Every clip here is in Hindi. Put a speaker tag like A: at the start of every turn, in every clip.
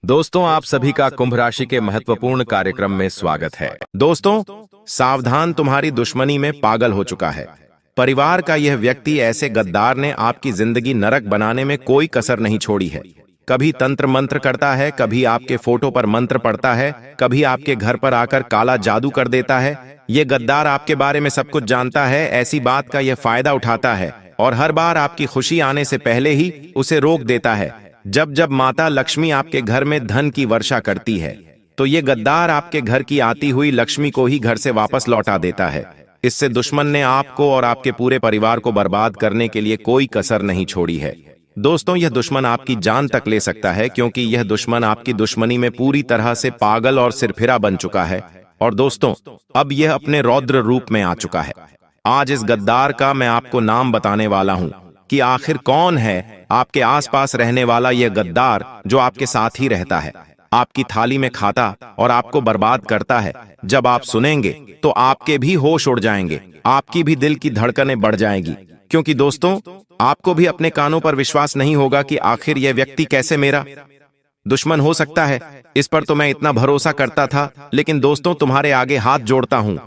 A: दोस्तों, आप सभी का कुंभ राशि के महत्वपूर्ण कार्यक्रम में स्वागत है। दोस्तों, सावधान, तुम्हारी दुश्मनी में पागल हो चुका है। परिवार का यह व्यक्ति ऐसे गद्दार ने आपकी जिंदगी नरक बनाने में कोई कसर नहीं छोड़ी है। कभी तंत्र मंत्र करता है, कभी आपके फोटो पर मंत्र पढ़ता है, कभी आपके घर पर आकर काला जादू कर देता है। ये गद्दार आपके बारे में सब कुछ जानता है, ऐसी बात का यह फायदा उठाता है और हर बार आपकी खुशी आने से पहले ही उसे रोक देता है। जब जब माता लक्ष्मी आपके घर में धन की वर्षा करती है, तो ये गद्दार आपके घर की आती हुई लक्ष्मी को ही घर से वापस लौटा देता है। इससे दुश्मन ने आपको और आपके पूरे परिवार को बर्बाद करने के लिए कोई कसर नहीं छोड़ी है। दोस्तों, यह दुश्मन आपकी जान तक ले सकता है, क्योंकि यह दुश्मन आपकी दुश्मनी में पूरी तरह से पागल और सिरफिरा बन चुका है। और दोस्तों, अब यह अपने रौद्र रूप में आ चुका है। आज इस गद्दार का मैं आपको नाम बताने वाला हूं कि आखिर कौन है आपके आसपास रहने वाला यह गद्दार जो आपके साथ ही रहता है, आपकी थाली में खाता और आपको बर्बाद करता है। जब आप सुनेंगे तो आपके भी होश उड़ जाएंगे, आपकी भी दिल की धड़कनें बढ़ जाएंगी, क्योंकि दोस्तों, आपको भी अपने कानों पर विश्वास नहीं होगा कि आखिर यह व्यक्ति कैसे मेरा दुश्मन हो सकता है। इस पर तो मैं इतना भरोसा करता था, लेकिन दोस्तों, तुम्हारे आगे हाथ जोड़ता हूं,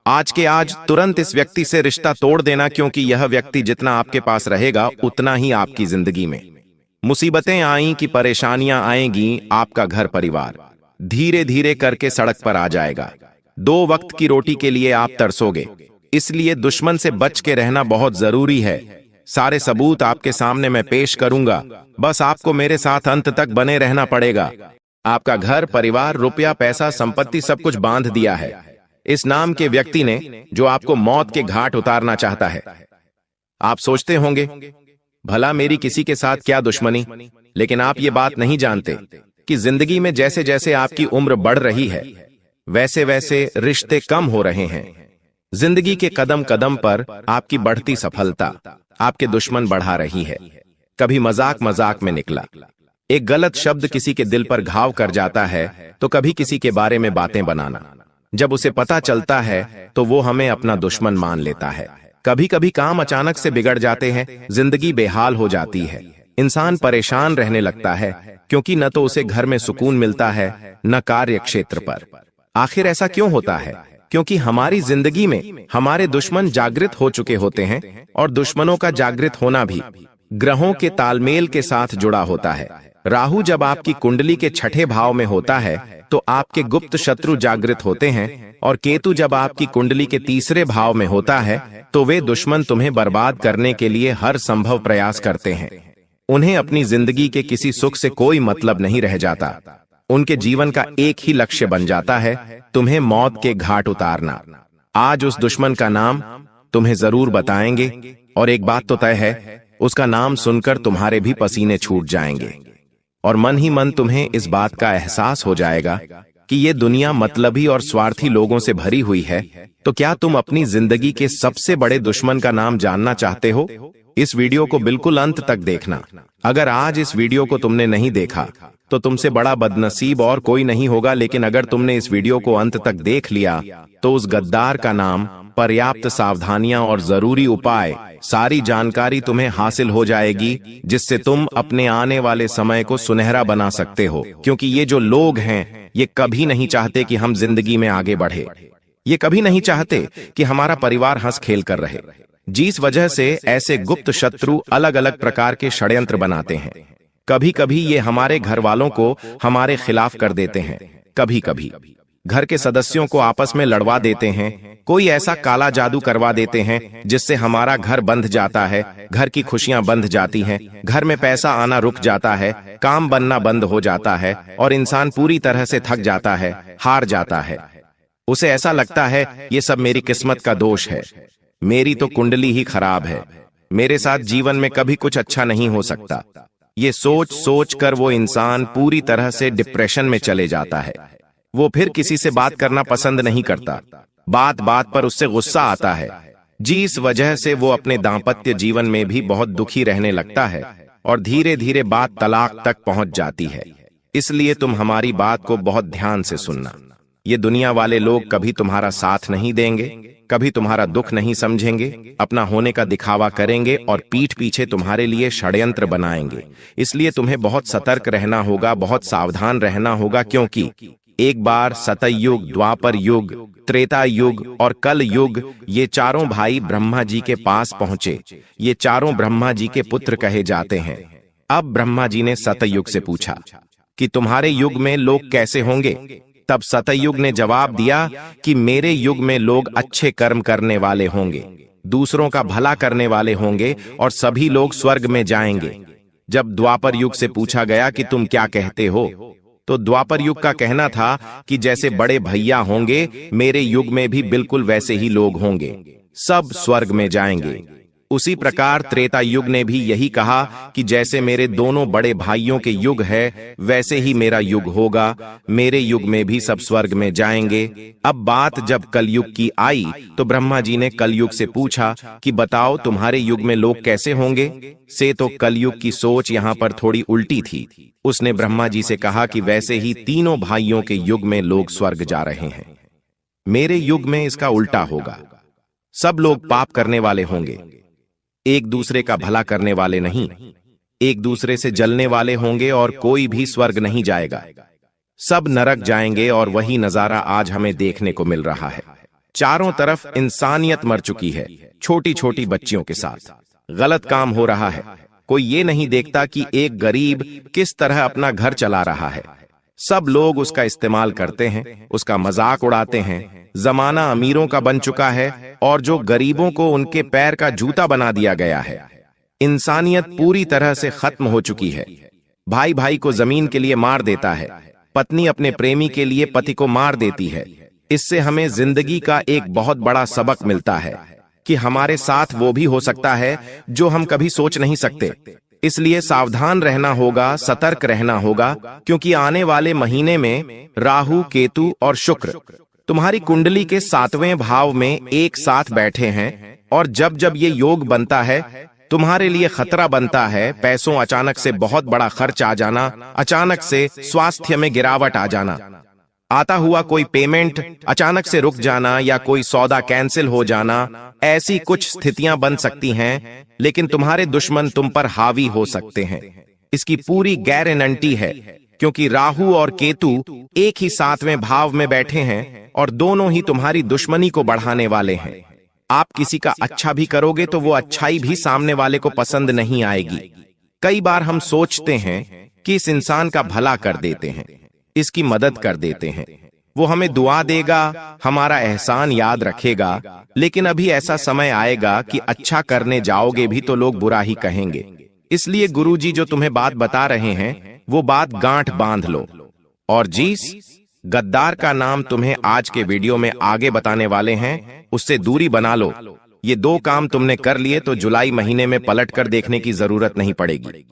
A: आज के आज तुरंत इस व्यक्ति से रिश्ता तोड़ देना, क्योंकि यह व्यक्ति जितना आपके पास रहेगा उतना ही आपकी जिंदगी में मुसीबतें आएं कि परेशानियां आएंगी। आपका घर परिवार धीरे धीरे करके सड़क पर आ जाएगा। 2 वक्त की रोटी के लिए आप तरसोगे। इसलिए दुश्मन से बच के रहना बहुत जरूरी है। सारे सबूत आपके सामने मैं पेश करूंगा, बस आपको मेरे साथ अंत तक बने रहना पड़ेगा। आपका घर परिवार, रुपया, पैसा, संपत्ति सब कुछ बांध दिया है इस नाम के व्यक्ति ने, जो आपको मौत के घाट उतारना चाहता है। आप सोचते होंगे, भला मेरी किसी के साथ क्या दुश्मनी, लेकिन आप ये बात नहीं जानते कि जिंदगी में जैसे जैसे आपकी उम्र बढ़ रही है, वैसे वैसे रिश्ते कम हो रहे हैं। जिंदगी के कदम कदम पर आपकी बढ़ती सफलता आपके दुश्मन बढ़ा रही है। कभी मजाक मजाक में निकला एक गलत शब्द किसी के दिल पर घाव कर जाता है, तो कभी किसी के बारे में बातें बनाना, जब उसे पता चलता है तो वो हमें अपना दुश्मन मान लेता है। कभी कभी काम अचानक से बिगड़ जाते हैं, जिंदगी बेहाल हो जाती है, इंसान परेशान रहने लगता है, क्योंकि न तो उसे घर में सुकून मिलता है न कार्य क्षेत्र पर। आखिर ऐसा क्यों होता है? क्योंकि हमारी जिंदगी में हमारे दुश्मन जागृत हो चुके होते हैं, और दुश्मनों का जागृत होना भी ग्रहों के तालमेल के साथ जुड़ा होता है। राहु जब आपकी कुंडली के 6ठे भाव में होता है तो आपके गुप्त शत्रु जागृत होते हैं, और केतु जब आपकी कुंडली के 3रे भाव में होता है तो वे दुश्मन तुम्हें बर्बाद करने के लिए हर संभव प्रयास करते हैं। उन्हें अपनी जिंदगी के किसी सुख से कोई मतलब नहीं रह जाता। उनके जीवन का एक ही लक्ष्य बन जाता है, तुम्हें मौत के घाट उतारना। आज उस दुश्मन का नाम तुम्हें जरूर बताएंगे, और एक बात तो तय है, उसका नाम सुनकर तुम्हारे भी पसीने छूट जाएंगे और मन ही मन तुम्हें इस बात का एहसास हो जाएगा कि ये दुनिया मतलबी और स्वार्थी लोगों से भरी हुई है। तो क्या तुम अपनी जिंदगी के सबसे बड़े दुश्मन का नाम जानना चाहते हो? इस वीडियो को बिल्कुल अंत तक देखना। अगर आज इस वीडियो को तुमने नहीं देखा तो तुमसे बड़ा बदनसीब और कोई नहीं होगा, लेकिन अगर तुमने इस वीडियो को अंत तक देख लिया तो उस गद्दार का नाम, पर्याप्त सावधानियां और जरूरी उपाय, सारी जानकारी तुम्हें हासिल हो जाएगी, जिससे तुम अपने आने वाले समय को सुनहरा बना सकते हो। क्योंकि ये जो लोग हैं, ये कभी नहीं चाहते कि हम जिंदगी में आगे बढ़े। ये कभी नहीं चाहते कि हमारा परिवार हंस खेल कर रहे, जिस वजह से ऐसे गुप्त शत्रु अलग अलग प्रकार के षड्यंत्र बनाते हैं। कभी कभी ये हमारे घर वालों को हमारे खिलाफ कर देते हैं, कभी कभी घर के सदस्यों को आपस में लड़वा देते हैं, कोई ऐसा काला जादू करवा देते हैं जिससे हमारा घर बंध जाता है, घर की खुशियां बंध जाती हैं, घर में पैसा आना रुक जाता है, काम बनना बंद हो जाता है, और इंसान पूरी तरह से थक जाता है, हार जाता है। उसे ऐसा लगता है ये सब मेरी किस्मत का दोष है, मेरी तो कुंडली ही खराब है, मेरे साथ जीवन में कभी कुछ अच्छा नहीं हो सकता। ये सोच सोच कर वो इंसान पूरी तरह से डिप्रेशन में चले जाता है। वो फिर किसी से बात करना पसंद नहीं करता, बात बात पर उससे गुस्सा आता है, जिस वजह से वो अपने दांपत्य जीवन में भी बहुत दुखी रहने लगता है, और धीरे धीरे बात तलाक तक पहुंच जाती है। इसलिए तुम हमारी बात को बहुत ध्यान से सुनना। ये दुनिया वाले लोग कभी तुम्हारा साथ नहीं देंगे, कभी तुम्हारा दुख नहीं समझेंगे, अपना होने का दिखावा करेंगे और पीठ पीछे तुम्हारे लिए षड्यंत्र बनाएंगे। इसलिए तुम्हें बहुत सतर्क रहना होगा, बहुत सावधान रहना होगा, क्योंकि एक बार सतयुग, द्वापर युग, त्रेता युग और कल युग, ये चारों भाई ब्रह्मा जी के पास पहुंचे। ये चारों ब्रह्मा जी के पुत्र कहे जाते हैं। अब ब्रह्मा जी ने सतयुग से पूछा कि तुम्हारे युग में लोग कैसे होंगे? तब सतयुग ने जवाब दिया कि मेरे युग में लोग अच्छे कर्म करने वाले होंगे, दूसरों का भला करने वाले होंगे और सभी लोग स्वर्ग में जाएंगे। जब द्वापर युग से पूछा गया कि तुम क्या कहते हो, तो द्वापर युग का कहना था कि जैसे बड़े भैया होंगे, मेरे युग में भी बिल्कुल वैसे ही लोग होंगे, सब स्वर्ग में जाएंगे। उसी प्रकार त्रेता युग ने भी यही कहा कि जैसे मेरे दोनों बड़े भाइयों के युग है, वैसे ही मेरा युग होगा, मेरे युग में भी सब स्वर्ग में जाएंगे। अब बात जब कलयुग की आई तो ब्रह्मा जी ने कलयुग से पूछा कि बताओ तुम्हारे युग में लोग कैसे होंगे? से तो कलयुग की सोच यहाँ पर थोड़ी उल्टी थी। उसने ब्रह्मा जी से कहा कि वैसे ही तीनों भाइयों के युग में लोग स्वर्ग जा रहे हैं, मेरे युग में इसका उल्टा होगा। सब लोग पाप करने वाले होंगे, एक दूसरे का भला करने वाले नहीं, एक दूसरे से जलने वाले होंगे और कोई भी स्वर्ग नहीं जाएगा, सब नरक जाएंगे। और वही नजारा आज हमें देखने को मिल रहा है। चारों तरफ इंसानियत मर चुकी है, छोटी छोटी बच्चियों के साथ गलत काम हो रहा है। कोई ये नहीं देखता कि एक गरीब किस तरह अपना घर चला रहा है। सब लोग उसका इस्तेमाल करते हैं, उसका मजाक उड़ाते हैं। जमाना अमीरों का बन चुका है और जो गरीबों को उनके पैर का जूता बना दिया गया है। इंसानियत पूरी तरह से खत्म हो चुकी है। भाई भाई को जमीन के लिए मार देता है, पत्नी अपने प्रेमी के लिए पति को मार देती है। इससे हमें जिंदगी का एक बहुत बड़ा सबक मिलता है कि हमारे साथ वो भी हो सकता है जो हम कभी सोच नहीं सकते। इसलिए सावधान रहना होगा, सतर्क रहना होगा, क्योंकि आने वाले महीने में राहु, केतु और शुक्र तुम्हारी कुंडली के 7वें भाव में एक साथ बैठे हैं। और जब जब ये योग बनता है, तुम्हारे लिए खतरा बनता है। पैसों अचानक से बहुत बड़ा खर्च आ जाना, अचानक से स्वास्थ्य में गिरावट आ जाना, आता हुआ कोई पेमेंट अचानक से रुक जाना या कोई सौदा कैंसिल हो जाना, ऐसी कुछ स्थितियां बन सकती हैं। लेकिन तुम्हारे दुश्मन तुम पर हावी हो सकते हैं, इसकी पूरी गारंटी है, क्योंकि राहु और केतु एक ही 7वें भाव में बैठे हैं और दोनों ही तुम्हारी दुश्मनी को बढ़ाने वाले हैं। आप किसी का अच्छा भी करोगे तो वो अच्छाई भी सामने वाले को पसंद नहीं आएगी। कई बार हम सोचते हैं कि इस इंसान का भला कर देते हैं, इसकी मदद कर देते हैं, वो हमें दुआ देगा, हमारा एहसान याद रखेगा। लेकिन अभी ऐसा समय आएगा कि अच्छा करने जाओगे भी तो लोग बुरा ही कहेंगे। इसलिए गुरुजी जो तुम्हें बात बता रहे हैं, वो बात गांठ बांध लो। और जिस गद्दार का नाम तुम्हें आज के वीडियो में आगे बताने वाले हैं, उससे दूरी बना लो। ये 2 काम तुमने कर लिए तो जुलाई महीने में पलट कर देखने की जरूरत नहीं पड़ेगी।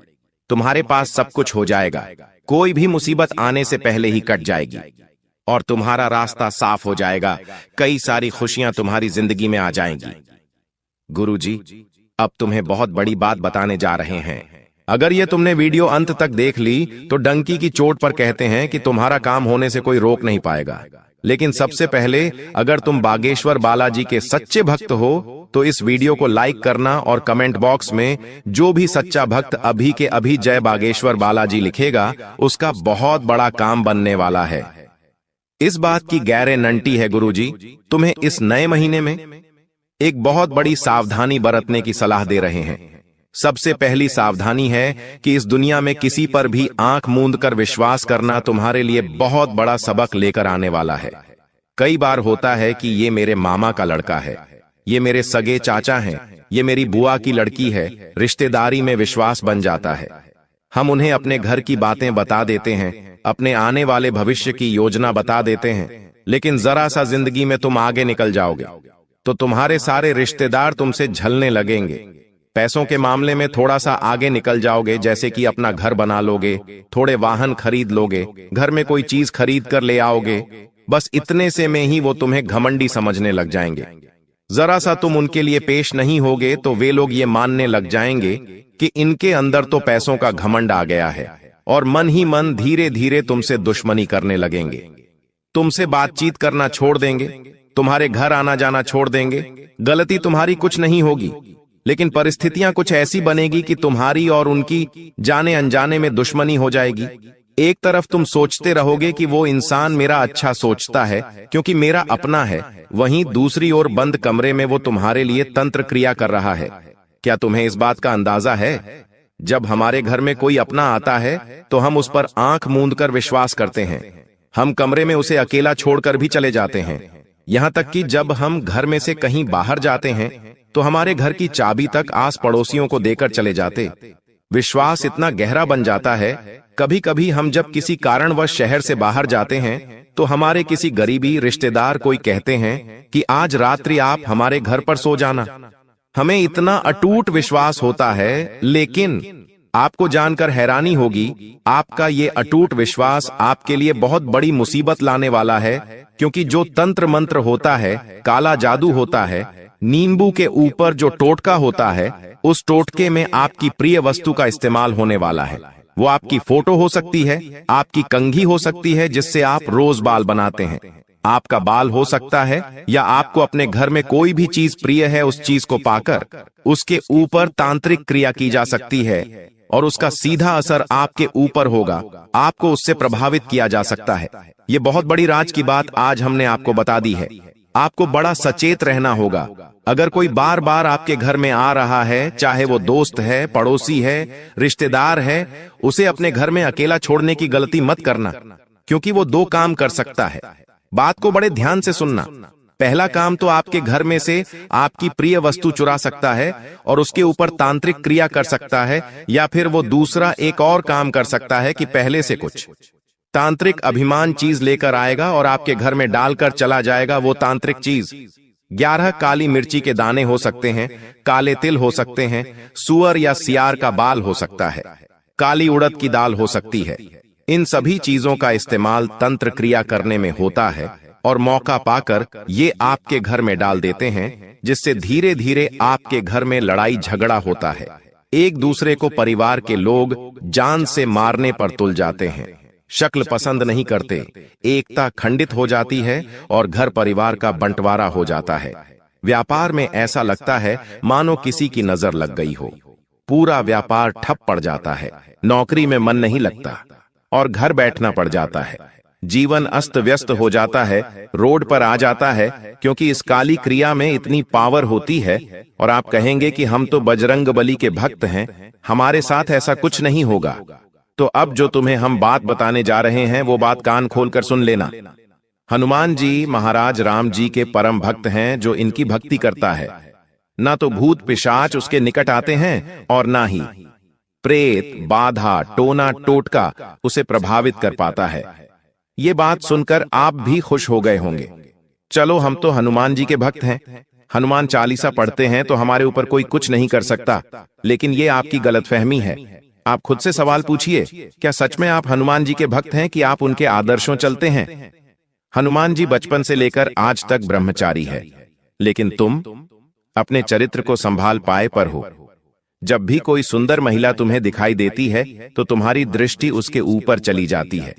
A: तुम्हारे पास सब कुछ हो जाएगा, कोई भी मुसीबत आने से पहले ही कट जाएगी और तुम्हारा रास्ता साफ हो जाएगा। कई सारी खुशियां तुम्हारी जिंदगी में आ जाएंगी। गुरुजी अब तुम्हें बहुत बड़ी बात बताने जा रहे हैं। अगर ये तुमने वीडियो अंत तक देख ली तो डंकी की चोट पर कहते हैं कि तुम्हारा काम होने से कोई रोक नहीं पाएगा। लेकिन सबसे पहले अगर तुम बागेश्वर बालाजी के सच्चे भक्त हो तो इस वीडियो को लाइक करना और कमेंट बॉक्स में जो भी सच्चा भक्त अभी के अभी जय बागेश्वर बालाजी लिखेगा, उसका बहुत बड़ा काम बनने वाला है। इस बात की गारंटी है गुरुजी, तुम्हें इस नए महीने में एक बहुत बड़ी सावधानी बरतने की सलाह दे रहे हैं। सबसे पहली सावधानी है कि इस दुनिया में किसी पर भी आंख मूंद कर विश्वास करना तुम्हारे लिए बहुत बड़ा सबक लेकर आने वाला है। कई बार होता है कि ये मेरे मामा का लड़का है, ये मेरे सगे चाचा हैं, ये मेरी बुआ की लड़की है, रिश्तेदारी में विश्वास बन जाता है। हम उन्हें अपने घर की बातें बता देते हैं, अपने आने वाले भविष्य की योजना बता देते हैं। लेकिन जरा सा जिंदगी में तुम आगे निकल जाओगे तो तुम्हारे सारे रिश्तेदार तुमसे झलने लगेंगे। पैसों के मामले में थोड़ा सा आगे निकल जाओगे, जैसे कि अपना घर बना लोगे, थोड़े वाहन खरीद लोगे, घर में कोई चीज खरीद कर ले आओगे। बस इतने से में ही वो तुम्हें घमंडी समझने लग जाएंगे। जरा सा तुम उनके लिए पेश नहीं होगे तो वे लोग ये मानने लग जाएंगे कि इनके अंदर तो पैसों का घमंड आ गया है और मन ही मन धीरे धीरे तुमसे दुश्मनी करने लगेंगे। तुमसे बातचीत करना छोड़ देंगे, तुम्हारे घर आना जाना छोड़ देंगे। गलती तुम्हारी कुछ नहीं होगी, लेकिन परिस्थितियां कुछ ऐसी बनेगी कि तुम्हारी और उनकी जाने अनजाने में दुश्मनी हो जाएगी। एक तरफ तुम सोचते रहोगे कि वो इंसान मेरा अच्छा सोचता है क्योंकि मेरा अपना है, वहीं दूसरी ओर बंद कमरे में वो तुम्हारे लिए तंत्र क्रिया कर रहा है। क्या तुम्हें इस बात का अंदाजा है? जब हमारे घर में कोई अपना आता है तो हम उस पर आंख मूंद कर विश्वास करते हैं। हम कमरे में उसे अकेला छोड़कर भी चले जाते हैं। यहां तक कि जब हम घर में से कहीं बाहर जाते हैं तो हमारे घर की चाबी तक आस पड़ोसियों को देकर चले जाते। विश्वास इतना गहरा बन जाता है, कभी कभी हम जब किसी कारणवश शहर से बाहर जाते हैं तो हमारे किसी गरीबी रिश्तेदार कोई कहते हैं कि आज रात्रि आप हमारे घर पर सो जाना। हमें इतना अटूट विश्वास होता है, लेकिन आपको जानकर हैरानी होगी, आपका ये अटूट विश्वास आपके लिए बहुत बड़ी मुसीबत लाने वाला है, क्योंकि जो तंत्र मंत्र होता है, काला जादू होता है, नींबू के ऊपर जो टोटका होता है, उस टोटके में आपकी प्रिय वस्तु का इस्तेमाल होने वाला है। वो आपकी फोटो हो सकती है, आपकी कंघी हो सकती है जिससे आप रोज बाल बनाते हैं, आपका बाल हो सकता है, या आपको अपने घर में कोई भी चीज प्रिय है उस चीज को पाकर उसके ऊपर तांत्रिक क्रिया की जा सकती है और उसका सीधा असर आपके ऊपर होगा, आपको उससे प्रभावित किया जा सकता है। ये बहुत बड़ी राज की बात आज हमने आपको बता दी है। आपको बड़ा सचेत रहना होगा। अगर कोई बार बार आपके घर में आ रहा है, चाहे वो दोस्त है, पड़ोसी है, रिश्तेदार है, उसे अपने घर में अकेला छोड़ने की गलती मत करना, क्योंकि वो दो काम कर सकता है। बात को बड़े ध्यान से सुनना। पहला काम तो आपके घर में से आपकी प्रिय वस्तु चुरा सकता है और उसके ऊपर तांत्रिक क्रिया कर सकता है, या फिर वो दूसरा एक और काम कर सकता है कि पहले से कुछ तांत्रिक अभिमान चीज लेकर आएगा और आपके घर में डालकर चला जाएगा। वो तांत्रिक चीज 11 काली मिर्ची के दाने हो सकते हैं, काले तिल हो सकते हैं, सुअर या सियार का बाल हो सकता है, काली उड़द की दाल हो सकती है। इन सभी चीजों का इस्तेमाल तंत्र क्रिया करने में होता है और मौका पाकर ये आपके घर में डाल देते हैं, जिससे धीरे धीरे आपके घर में लड़ाई झगड़ा होता है। एक दूसरे को परिवार के लोग जान से मारने पर तुल जाते हैं, शक्ल पसंद नहीं करते, एकता खंडित हो जाती है और घर परिवार का बंटवारा हो जाता है। व्यापार में ऐसा लगता है मानो किसी की नजर लग गई हो, पूरा व्यापार ठप पड़ जाता है, नौकरी में मन नहीं लगता और घर बैठना पड़ जाता है। जीवन अस्त व्यस्त हो जाता है, रोड पर आ जाता है, क्योंकि इस काली क्रिया में इतनी पावर होती है। और आप कहेंगे कि हम तो बजरंगबली के भक्त हैं, हमारे साथ ऐसा कुछ नहीं होगा। तो अब जो तुम्हें हम बात बताने जा रहे हैं वो बात कान खोलकर सुन लेना। हनुमान जी महाराज राम जी के परम भक्त हैं। जो इनकी भक्ति करता है, ना तो भूत पिशाच उसके निकट आते हैं और ना ही प्रेत बाधा टोना टोटका उसे प्रभावित कर पाता है। ये बात सुनकर आप भी खुश हो गए होंगे। चलो, हम तो हनुमान जी के भक्त हैं, हनुमान चालीसा पढ़ते हैं, तो हमारे ऊपर कोई कुछ नहीं कर सकता। लेकिन ये आपकी गलतफहमी है। आप खुद से सवाल पूछिए, क्या सच में आप हनुमान जी के भक्त हैं कि आप उनके आदर्शों चलते हैं? हनुमान जी बचपन से लेकर आज तक ब्रह्मचारी है, लेकिन तुम अपने चरित्र को संभाल पाए पर हो। जब भी कोई सुंदर महिला तुम्हें दिखाई देती है तो तुम्हारी दृष्टि उसके ऊपर चली जाती है।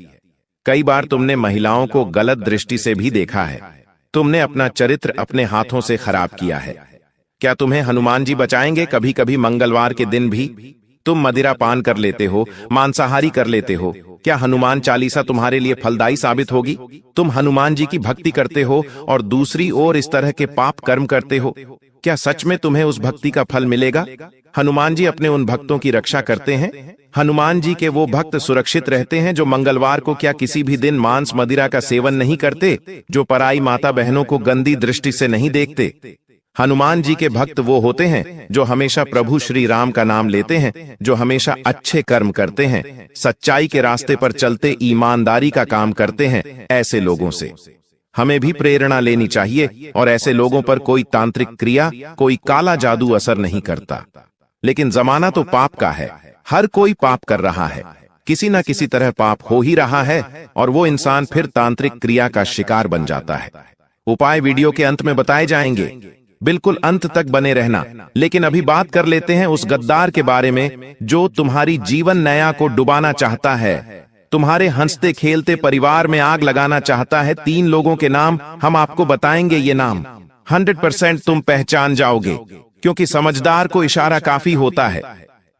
A: कई बार तुमने महिलाओं को गलत दृष्टि से भी देखा है। तुमने अपना चरित्र अपने हाथों से खराब किया है। क्या तुम्हें हनुमान जी बचाएंगे? कभी कभी मंगलवार के दिन भी तुम मदिरा पान कर लेते हो, मांसाहारी कर लेते हो। क्या हनुमान चालीसा तुम्हारे लिए फलदायी साबित होगी? तुम हनुमान जी की भक्ति करते हो और दूसरी ओर इस तरह के पाप कर्म करते हो। क्या सच में तुम्हें उस भक्ति का फल मिलेगा? हनुमान जी अपने उन भक्तों की रक्षा करते हैं। हनुमान जी के वो भक्त सुरक्षित रहते हैं जो मंगलवार को क्या किसी भी दिन मांस मदिरा का सेवन नहीं करते, जो पराई माता बहनों को गंदी दृष्टि से नहीं देखते। हनुमान जी के भक्त वो होते हैं जो हमेशा प्रभु श्री राम का नाम लेते हैं, जो हमेशा अच्छे कर्म करते हैं, सच्चाई के रास्ते पर चलते ईमानदारी का काम करते हैं। ऐसे लोगों से हमें भी प्रेरणा लेनी चाहिए और ऐसे लोगों पर कोई तांत्रिक क्रिया, कोई काला जादू असर नहीं करता। लेकिन जमाना तो पाप का है, हर कोई पाप कर रहा है, किसी न किसी तरह पाप हो ही रहा है और वो इंसान फिर तांत्रिक क्रिया का शिकार बन जाता है। उपाय वीडियो के अंत में बताए जाएंगे, बिल्कुल अंत तक बने रहना। लेकिन अभी बात कर लेते हैं उस गद्दार के बारे में जो तुम्हारी जीवन नया को डुबाना चाहता है। तुम्हारे हंसते खेलते परिवार में आग लगाना चाहता है। 3 लोगों के नाम हम आपको बताएंगे। ये नाम 100% तुम पहचान जाओगे, क्योंकि समझदार को इशारा काफी होता है।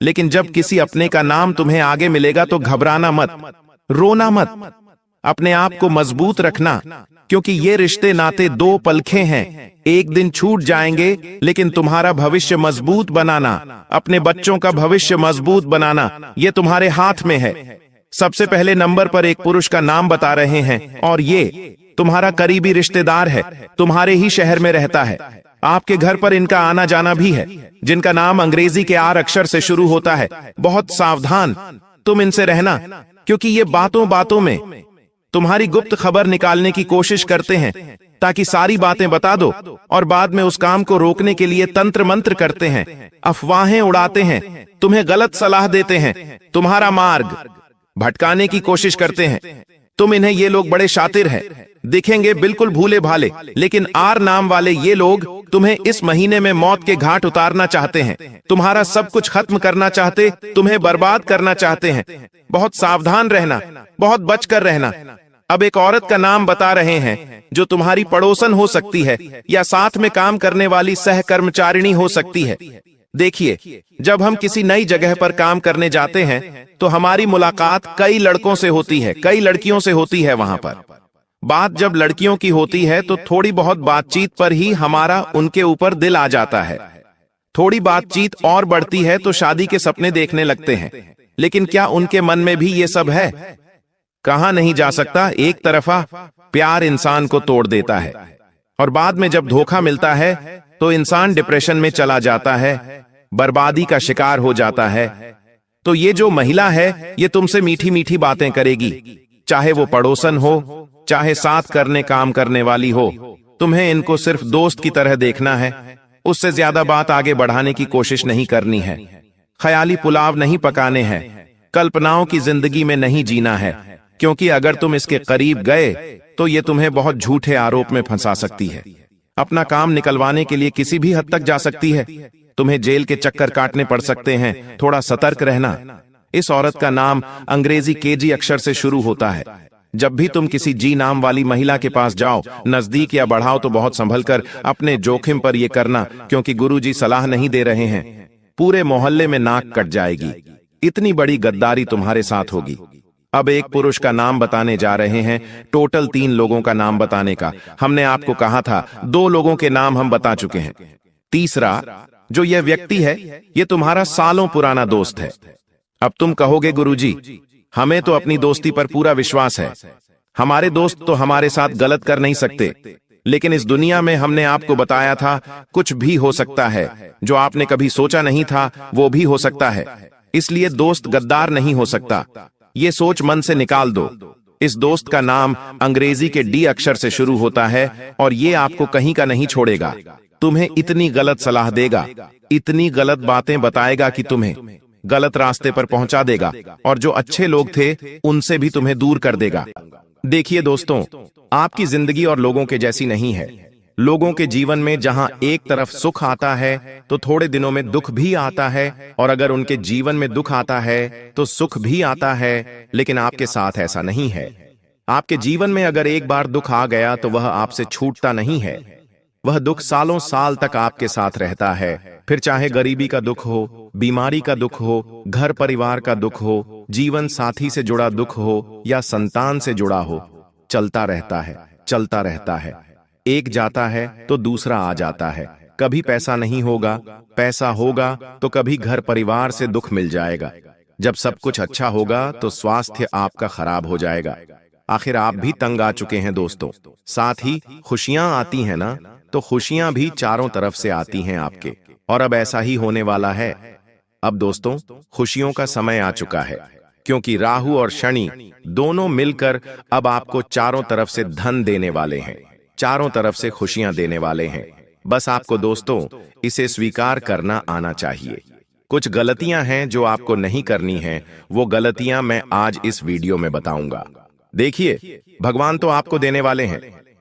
A: लेकिन जब किसी अपने का नाम तुम्हें आगे मिलेगा तो घबराना मत, रोना मत, अपने आप को मजबूत रखना, क्योंकि ये रिश्ते नाते 2 पलखे हैं। एक दिन छूट जाएंगे, लेकिन तुम्हारा भविष्य मजबूत बनाना, अपने बच्चों का भविष्य मजबूत बनाना, ये तुम्हारे हाथ में है। सबसे पहले नंबर पर एक पुरुष का नाम बता रहे हैं, और ये तुम्हारा करीबी रिश्तेदार है, तुम्हारे ही शहर में रहता है। आपके घर पर इनका आना जाना भी है, जिनका नाम अंग्रेजी के R अक्षर से शुरू होता है। बहुत सावधान तुम इनसे रहना, क्योंकि ये बातों बातों में तुम्हारी गुप्त खबर निकालने की कोशिश करते हैं, ताकि सारी बातें बता दो, और बाद में उस काम को रोकने के लिए तंत्र मंत्र करते हैं, अफवाहें उड़ाते हैं, तुम्हें गलत सलाह देते हैं, तुम्हारा मार्ग भटकाने की कोशिश करते हैं। तुम इन्हें ये लोग बड़े शातिर हैं, दिखेंगे बिल्कुल भूले भाले, लेकिन R नाम वाले ये लोग तुम्हें इस महीने में मौत के घाट उतारना चाहते हैं, तुम्हारा सब कुछ खत्म करना चाहते, तुम्हें बर्बाद करना चाहते हैं। बहुत सावधान रहना, बहुत बचकर रहना। अब एक औरत का नाम बता रहे हैं, जो तुम्हारी पड़ोसन हो सकती है या साथ में काम करने वाली सहकर्मचारिणी हो सकती है। देखिए, जब हम किसी नई जगह पर काम करने जाते हैं तो हमारी मुलाकात कई लड़कों से होती है, कई लड़कियों से होती है। वहां पर बात जब लड़कियों की होती है तो थोड़ी बहुत बातचीत पर ही हमारा उनके ऊपर दिल आ जाता है। थोड़ी बातचीत और बढ़ती है तो शादी के सपने देखने लगते हैं। लेकिन क्या उनके मन में भी ये सब है? कहा नहीं जा सकता। एक तरफा प्यार इंसान को तोड़ देता है, और बाद में जब धोखा मिलता है तो इंसान डिप्रेशन में चला जाता है, बर्बादी का शिकार हो जाता है। तो ये जो महिला है, ये तुमसे मीठी मीठी बातें करेगी, चाहे वो पड़ोसन हो, चाहे साथ करने काम करने वाली हो। तुम्हें इनको सिर्फ दोस्त की तरह देखना है, उससे ज्यादा बात आगे बढ़ाने की कोशिश नहीं करनी है। ख्याली पुलाव नहीं पकाने हैं, कल्पनाओं की जिंदगी में नहीं जीना है, क्योंकि अगर तुम इसके करीब गए तो ये तुम्हें बहुत झूठे आरोप में फंसा सकती है। अपना काम निकलवाने के लिए किसी भी हद तक जा सकती है, तुम्हें जेल के चक्कर काटने पड़ सकते हैं। थोड़ा सतर्क रहना। इस औरत का नाम अंग्रेजी KG अक्षर से शुरू होता है। जब भी तुम किसी G नाम वाली महिला के पास जाओ, नजदीक या बढ़ाओ, तो बहुत संभल कर अपने जोखिम पर यह करना, क्योंकि गुरुजी सलाह नहीं दे रहे हैं। पूरे मोहल्ले में नाक कट जाएगी, इतनी बड़ी गद्दारी तुम्हारे साथ होगी। अब एक पुरुष का नाम बताने जा रहे हैं, टोटल 3 लोगों का नाम बताने का। हमने आपको कहा था 2 लोगों के नाम हम बता चुके हैं। तीसरा जो यह व्यक्ति है, ये तुम्हारा सालों पुराना दोस्त है। अब तुम कहोगे, गुरुजी हमें तो अपनी दोस्ती पर पूरा विश्वास है, हमारे दोस्त तो हमारे साथ गलत कर नहीं सकते। लेकिन इस दुनिया में हमने आपको बताया था, कुछ भी हो सकता है, जो आपने कभी सोचा नहीं था वो भी हो सकता है। इसलिए दोस्त गद्दार नहीं हो सकता, ये सोच मन से निकाल दो। इस दोस्त का नाम अंग्रेजी के D अक्षर से शुरू होता है, और ये आपको कहीं का नहीं छोड़ेगा। तुम्हें इतनी गलत सलाह देगा, इतनी गलत बातें बताएगा कि तुम्हें गलत रास्ते पर पहुंचा देगा, और जो अच्छे लोग थे उनसे भी तुम्हें दूर कर देगा। देखिए दोस्तों, आपकी जिंदगी और लोगों के जैसी नहीं है। लोगों के जीवन में जहां एक तरफ सुख आता है तो थोड़े दिनों में दुख भी आता है, और अगर उनके जीवन में दुख आता है तो सुख भी आता है। लेकिन आपके साथ ऐसा नहीं है। आपके जीवन में अगर एक बार दुख आ गया तो वह आपसे छूटता नहीं है। वह दुख सालों साल तक आपके साथ रहता है। फिर चाहे गरीबी का दुख हो, बीमारी का दुख हो, घर परिवार का दुख हो, जीवन साथी से जुड़ा दुख हो, या संतान से जुड़ा हो, चलता रहता है, चलता रहता है। एक जाता है तो दूसरा आ जाता है। कभी पैसा नहीं होगा, पैसा होगा तो कभी घर परिवार से दुख मिल जाएगा। जब सब कुछ अच्छा होगा तो स्वास्थ्य आपका खराब हो जाएगा। आखिर आप भी तंग आ चुके हैं दोस्तों। साथ ही खुशियां आती हैं ना, तो खुशियां भी चारों तरफ से आती हैं आपके, और अब ऐसा ही होने वाला है। अब दोस्तों, खुशियों का समय आ चुका है, क्योंकि राहु और शनि दोनों मिलकर अब आपको चारों तरफ से धन देने वाले हैं, चारों तरफ से खुशियां देने वाले हैं। बस आपको दोस्तों इसे स्वीकार करना आना चाहिए। कुछ गलतियां हैं जो आपको नहीं करनी हैं, वो गलतियां मैं आज इस वीडियो में बताऊंगा। देखिए, भगवान तो आपको देने वाले हैं,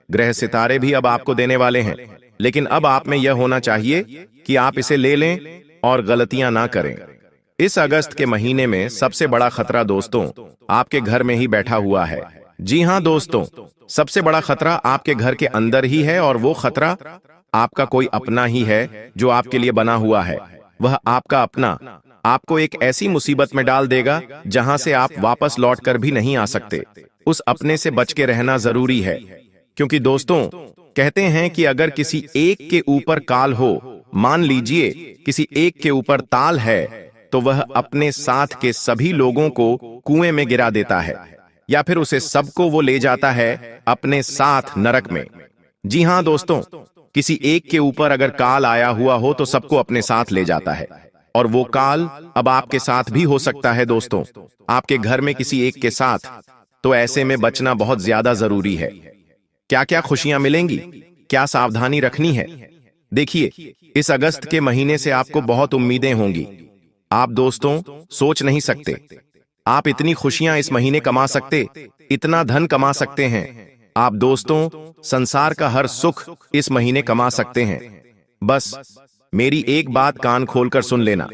A: ग्रह सितारे भी अब आपको देने वाले हैं, लेकिन अब आप में यह होना चाहिए कि आप इसे ले लें और गलतियां ना करें। इस अगस्त के महीने में सबसे बड़ा खतरा दोस्तों आपके घर में ही बैठा हुआ है। जी हां दोस्तों, सबसे बड़ा खतरा आपके घर के अंदर ही है और वो खतरा आपका कोई अपना ही है जो आपके लिए बना हुआ है। वह आपका अपना आपको एक ऐसी मुसीबत में डाल देगा जहां से आप वापस लौटकर भी नहीं आ सकते। उस अपने से बच के रहना जरूरी है, क्योंकि दोस्तों कहते हैं कि अगर किसी एक के ऊपर काल हो, मान लीजिए किसी एक के ऊपर ताल है, तो वह अपने साथ के सभी लोगों को कुएं में गिरा देता है, या फिर उसे सबको वो ले जाता है अपने साथ नरक में। जी हां दोस्तों, किसी एक के ऊपर अगर काल आया हुआ हो तो सबको अपने साथ ले जाता है, और वो काल अब आपके साथ भी हो सकता है दोस्तों, आपके घर में किसी एक के साथ। तो ऐसे में बचना बहुत ज्यादा जरूरी है। क्या क्या खुशियां मिलेंगी, क्या सावधानी रखनी है? देखिए, इस अगस्त के महीने से आपको बहुत उम्मीदें होंगी। आप दोस्तों सोच नहीं सकते, आप इतनी खुशियां इस महीने कमा सकते, इतना धन कमा सकते हैं। आप दोस्तों संसार का हर सुख इस महीने कमा सकते हैं। बस मेरी एक बात कान खोलकर सुन लेना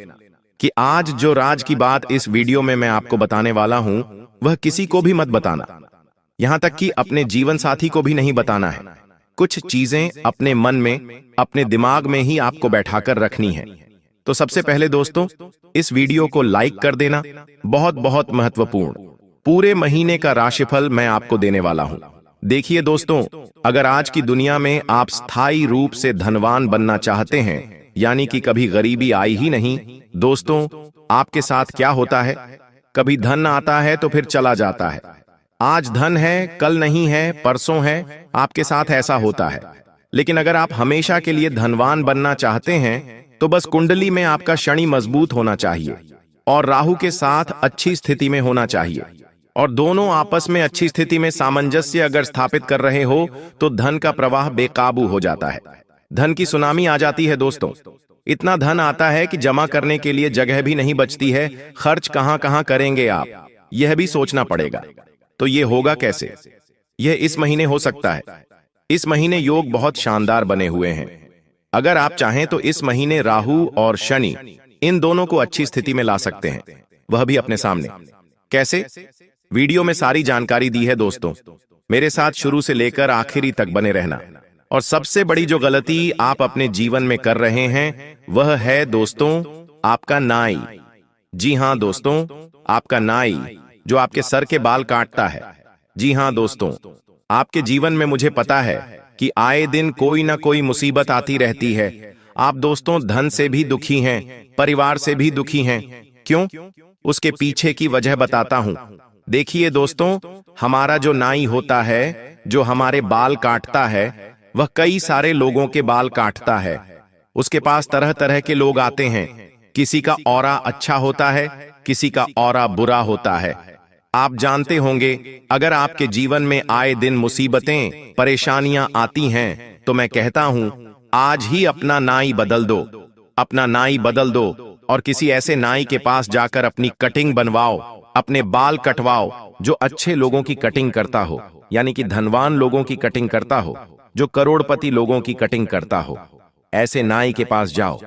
A: कि आज जो राज की बात इस वीडियो में मैं आपको बताने वाला हूं, वह किसी को भी मत बताना, यहां तक कि अपने जीवन साथी को भी नहीं बताना है। कुछ चीजें अपने मन में, अपने दिमाग में ही आपको बैठाकर रखनी है। तो सबसे पहले दोस्तों इस वीडियो को लाइक कर देना, बहुत बहुत महत्वपूर्ण। पूरे महीने का राशिफल मैं आपको देने वाला हूं। देखिए दोस्तों, अगर आज की दुनिया में आप स्थायी रूप से धनवान बनना चाहते हैं, यानी कि कभी गरीबी आई ही नहीं, दोस्तों आपके साथ क्या होता है, कभी धन आता है तो फिर चला जाता है। आज धन है, कल नहीं है, परसों है, आपके साथ ऐसा होता है। लेकिन अगर आप हमेशा के लिए धनवान बनना चाहते हैं तो बस कुंडली में आपका शनि मजबूत होना चाहिए और राहु के साथ अच्छी स्थिति में होना चाहिए, और दोनों आपस में अच्छी स्थिति में सामंजस्य अगर स्थापित कर रहे हो तो धन का प्रवाह बेकाबू हो जाता है। धन की सुनामी आ जाती है दोस्तों। इतना धन आता है कि जमा करने के लिए जगह भी नहीं बचती है। खर्च कहां कहां करेंगे आप, यह भी सोचना पड़ेगा। तो ये होगा कैसे? यह इस महीने हो सकता है। इस महीने योग बहुत शानदार बने हुए हैं। अगर आप चाहें तो इस महीने राहु और शनि इन दोनों को अच्छी स्थिति में ला सकते हैं, वह भी अपने सामने। कैसे? वीडियो में सारी जानकारी दी है दोस्तों, मेरे साथ शुरू से लेकर आखिरी तक बने रहना। और सबसे बड़ी जो गलती आप अपने जीवन में कर रहे हैं वह है दोस्तों आपका नाई। जी हां दोस्तों, आपका नाई जो आपके सर के बाल काटता है। जी हां दोस्तों, आपके जीवन में मुझे पता है कि आए दिन कोई ना कोई मुसीबत आती रहती है। आप दोस्तों धन से भी दुखी हैं, परिवार से भी दुखी हैं। क्यों? उसके पीछे की वजह बताता हूं। देखिए दोस्तों, हमारा जो नाई होता है, जो हमारे बाल काटता है, वह कई सारे लोगों के बाल काटता है। उसके पास तरह तरह के लोग आते हैं। किसी का ऑरा अच्छा होता है, किसी का ऑरा बुरा होता है। आप जानते होंगे, अगर आपके जीवन में आए दिन मुसीबतें, परेशानियां आती हैं, तो मैं कहता हूं आज ही अपना नाई बदल दो। अपना नाई बदल दो और किसी ऐसे नाई के पास जाकर अपनी कटिंग बनवाओ, अपने बाल कटवाओ जो अच्छे लोगों की कटिंग करता हो, यानी कि धनवान लोगों की कटिंग करता हो, जो करोड़पति लोगों की कटिंग करता हो। ऐसे नाई के पास जाओ।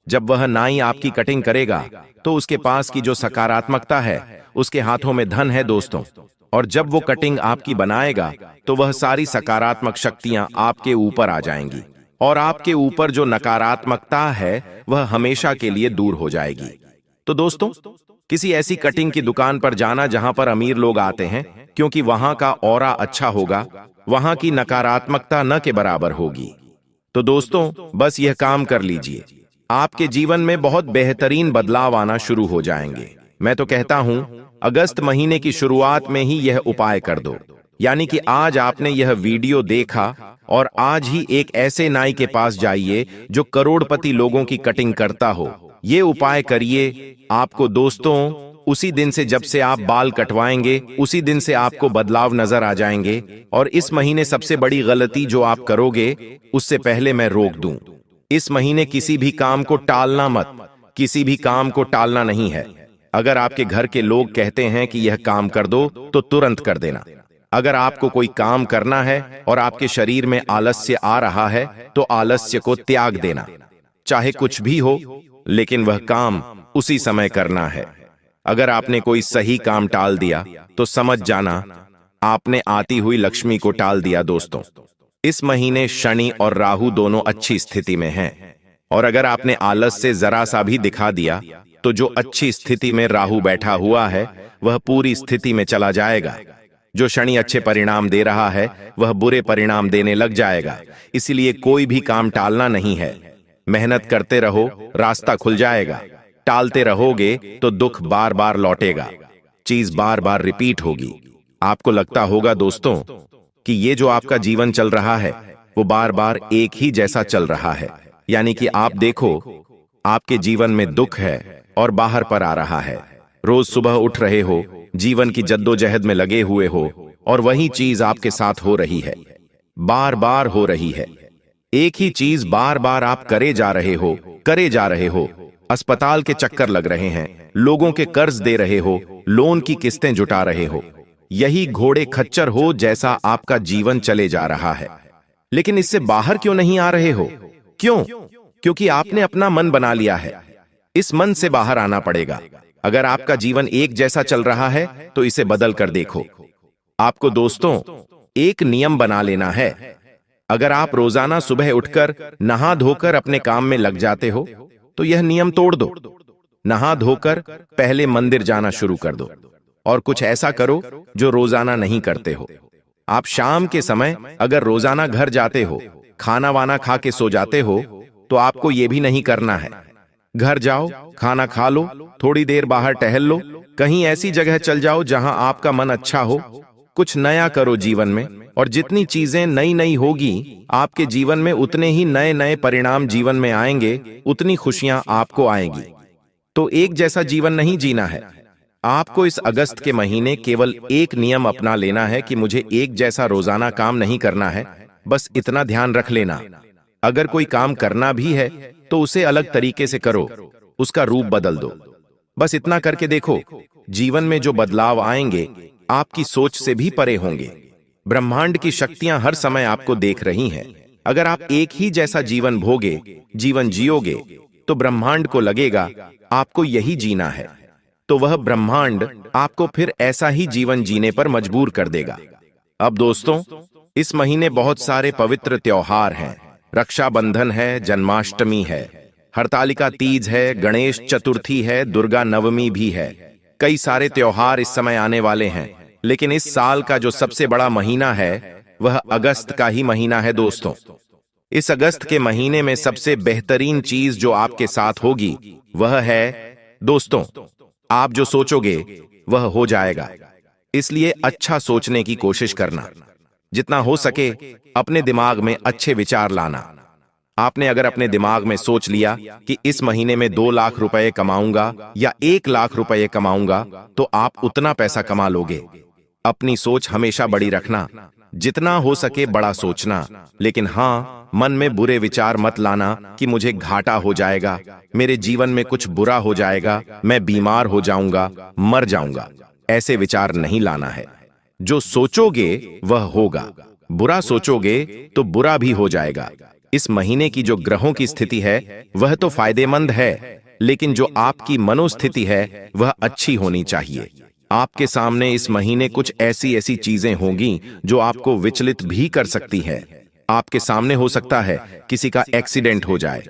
A: जब वह नाई आपकी कटिंग करेगा तो उसके पास की जो सकारात्मकता है, उसके हाथों में धन है दोस्तों, और जब वो कटिंग आपकी बनाएगा तो वह सारी सकारात्मक शक्तियां आपके ऊपर आ जाएंगी, और आपके ऊपर जो नकारात्मकता है वह हमेशा के लिए दूर हो जाएगी। तो दोस्तों किसी ऐसी कटिंग की दुकान पर जाना जहां पर अमीर लोग आते हैं, क्योंकि वहां का ऑरा अच्छा होगा, वहां की नकारात्मकता न के बराबर होगी। तो दोस्तों बस यह काम कर लीजिए, आपके जीवन में बहुत बेहतरीन बदलाव आना शुरू हो जाएंगे। मैं तो कहता हूं अगस्त महीने की शुरुआत में ही यह उपाय कर दो, यानी कि आज आपने यह वीडियो देखा और आज ही एक ऐसे नाई के पास जाइए जो करोड़पति लोगों की कटिंग करता हो। ये उपाय करिए। आपको दोस्तों उसी दिन से, जब से आप बाल कटवाएंगे, उसी दिन से आपको बदलाव नजर आ जाएंगे। और इस महीने सबसे बड़ी गलती जो आप करोगे उससे पहले मैं रोक दूं। इस महीने किसी भी काम को टालना मत, किसी भी काम को टालना नहीं है। अगर आपके घर के लोग कहते हैं कि यह काम कर दो तो तुरंत कर देना। अगर आपको कोई काम करना है और आपके शरीर में आलस्य आ रहा है तो आलस्य को त्याग देना। चाहे कुछ भी हो, लेकिन वह काम उसी समय करना है। अगर आपने कोई सही काम टाल दिया तो समझ जाना आपने आती हुई लक्ष्मी को टाल दिया। दोस्तों, इस महीने शनि और राहु दोनों अच्छी स्थिति में हैं, और अगर आपने आलस से जरा सा भी दिखा दिया तो जो अच्छी स्थिति में राहु बैठा हुआ है वह पूरी स्थिति में चला जाएगा। जो शनि अच्छे परिणाम दे रहा है वह बुरे परिणाम देने लग जाएगा। इसलिए कोई भी काम टालना नहीं है। मेहनत करते रहो, रास्ता खुल जाएगा। टालते रहोगे तो दुख बार बार लौटेगा, चीज बार बार रिपीट होगी। आपको लगता होगा दोस्तों कि ये जो आपका जीवन चल रहा है वो बार बार एक ही जैसा चल रहा है, यानी कि आप देखो आपके जीवन में दुख है और बाहर पर आ रहा है। रोज सुबह उठ रहे हो, जीवन की जद्दोजहद में लगे हुए हो, और वही चीज आपके साथ हो रही है, बार बार हो रही है। एक ही चीज बार बार आप करे जा रहे हो। अस्पताल के चक्कर लग रहे हैं, लोगों के कर्ज दे रहे हो, लोन की किस्तें जुटा रहे हो। यही घोड़े खच्चर हो जैसा आपका जीवन चले जा रहा है। लेकिन इससे बाहर क्यों नहीं आ रहे हो? क्यों? क्योंकि आपने अपना मन बना लिया है। इस मन से बाहर आना पड़ेगा। अगर आपका जीवन एक जैसा चल रहा है तो इसे बदल कर देखो। आपको दोस्तों एक नियम बना लेना है। अगर आप रोजाना सुबह उठकर नहा धोकर अपने काम में लग जाते हो तो यह नियम तोड़ दो। नहा धोकर पहले मंदिर जाना शुरू कर दो, और कुछ ऐसा करो जो रोजाना नहीं करते हो। आप शाम के समय अगर रोजाना घर जाते हो, खाना वाना खा के सो जाते हो, तो आपको यह भी नहीं करना है। घर जाओ, खाना खा लो, थोड़ी देर बाहर टहल लो, कहीं ऐसी जगह चल जाओ जहां आपका मन अच्छा हो। कुछ नया करो जीवन में, और जितनी चीजें नई नई होगी आपके जीवन में उतने ही नए नए परिणाम जीवन में आएंगे, उतनी खुशियां आपको आएंगी। तो एक जैसा जीवन नहीं जीना है। आपको इस अगस्त के महीने केवल एक नियम अपना लेना है कि मुझे एक जैसा रोजाना काम नहीं करना है। बस इतना ध्यान रख लेना, अगर कोई काम करना भी है तो उसे अलग तरीके से करो, उसका रूप बदल दो। बस इतना करके देखो, जीवन में जो बदलाव आएंगे आपकी सोच से भी परे होंगे। ब्रह्मांड की शक्तियां हर समय आपको देख रही हैं। अगर आप एक ही जैसा जीवन जीवन जियोगे तो ब्रह्मांड को लगेगा आपको यही जीना है, तो वह ब्रह्मांड आपको फिर ऐसा ही जीवन जीने पर मजबूर कर देगा। अब दोस्तों, इस महीने बहुत सारे पवित्र त्योहार हैं। रक्षाबंधन है, जन्माष्टमी है, हरतालिका तीज है, गणेश चतुर्थी है, दुर्गा नवमी भी है। कई सारे त्योहार इस समय आने वाले हैं, लेकिन इस साल का जो सबसे बड़ा महीना है वह अगस्त का ही महीना है। दोस्तों, इस अगस्त के महीने में सबसे बेहतरीन चीज जो आपके साथ होगी वह है, दोस्तों, आप जो सोचोगे वह हो जाएगा। इसलिए अच्छा सोचने की कोशिश करना। जितना हो सके अपने दिमाग में अच्छे विचार लाना। आपने अगर अपने दिमाग में सोच लिया कि इस महीने में 2 लाख रुपए कमाऊंगा या 1 लाख रुपए कमाऊंगा, तो आप उतना पैसा कमा लोगे। अपनी सोच हमेशा बड़ी रखना, जितना हो सके बड़ा सोचना। लेकिन हाँ, मन में बुरे विचार मत लाना कि मुझे घाटा हो जाएगा, मेरे जीवन में कुछ बुरा हो जाएगा, मैं बीमार हो जाऊंगा, मर जाऊंगा। ऐसे विचार नहीं लाना है। जो सोचोगे वह होगा, बुरा सोचोगे तो बुरा भी हो जाएगा। इस महीने की जो ग्रहों की स्थिति है वह तो फायदेमंद है, लेकिन जो आपकी मनोस्थिति है वह अच्छी होनी चाहिए। आपके सामने इस महीने कुछ ऐसी ऐसी चीजें होंगी जो आपको विचलित भी कर सकती है। आपके सामने हो सकता है किसी का एक्सीडेंट हो जाए।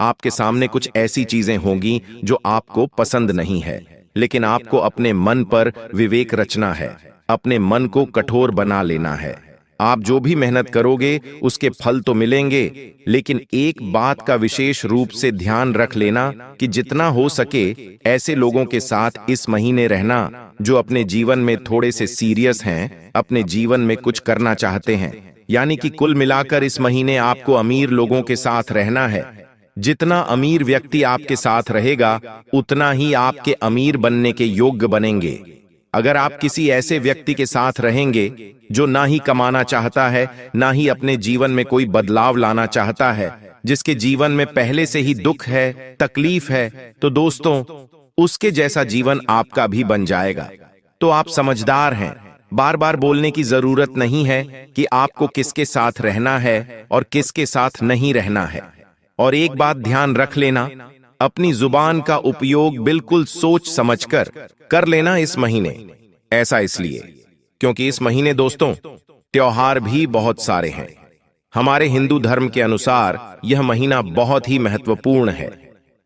A: आपके सामने कुछ ऐसी चीजें होंगी जो आपको पसंद नहीं है, लेकिन आपको अपने मन पर विवेक रचना है, अपने मन को कठोर बना लेना है। आप जो भी मेहनत करोगे उसके फल तो मिलेंगे, लेकिन एक बात का विशेष रूप से ध्यान रख लेना कि जितना हो सके ऐसे लोगों के साथ इस महीने रहना जो अपने जीवन में थोड़े से सीरियस हैं, अपने जीवन में कुछ करना चाहते हैं। यानी कि कुल मिलाकर इस महीने आपको अमीर लोगों के साथ रहना है। जितना अमीर व्यक्ति आपके साथ रहेगा उतना ही आपके अमीर बनने के योग्य बनेंगे। अगर आप किसी ऐसे व्यक्ति के साथ रहेंगे जो ना ही कमाना चाहता है, ना ही अपने जीवन में कोई बदलाव लाना चाहता है, जिसके जीवन में पहले से ही दुख है, तकलीफ है, तो दोस्तों उसके जैसा जीवन आपका भी बन जाएगा। तो आप समझदार हैं। बार बार बोलने की जरूरत नहीं है कि आपको किसके साथ रहना है और किसके साथ नहीं रहना है। और एक बात ध्यान रख लेना, अपनी जुबान का उपयोग बिल्कुल सोच समझकर कर लेना इस महीने। ऐसा इसलिए क्योंकि इस महीने दोस्तों त्योहार भी बहुत सारे हैं। हमारे हिंदू धर्म के अनुसार यह महीना बहुत ही महत्वपूर्ण है।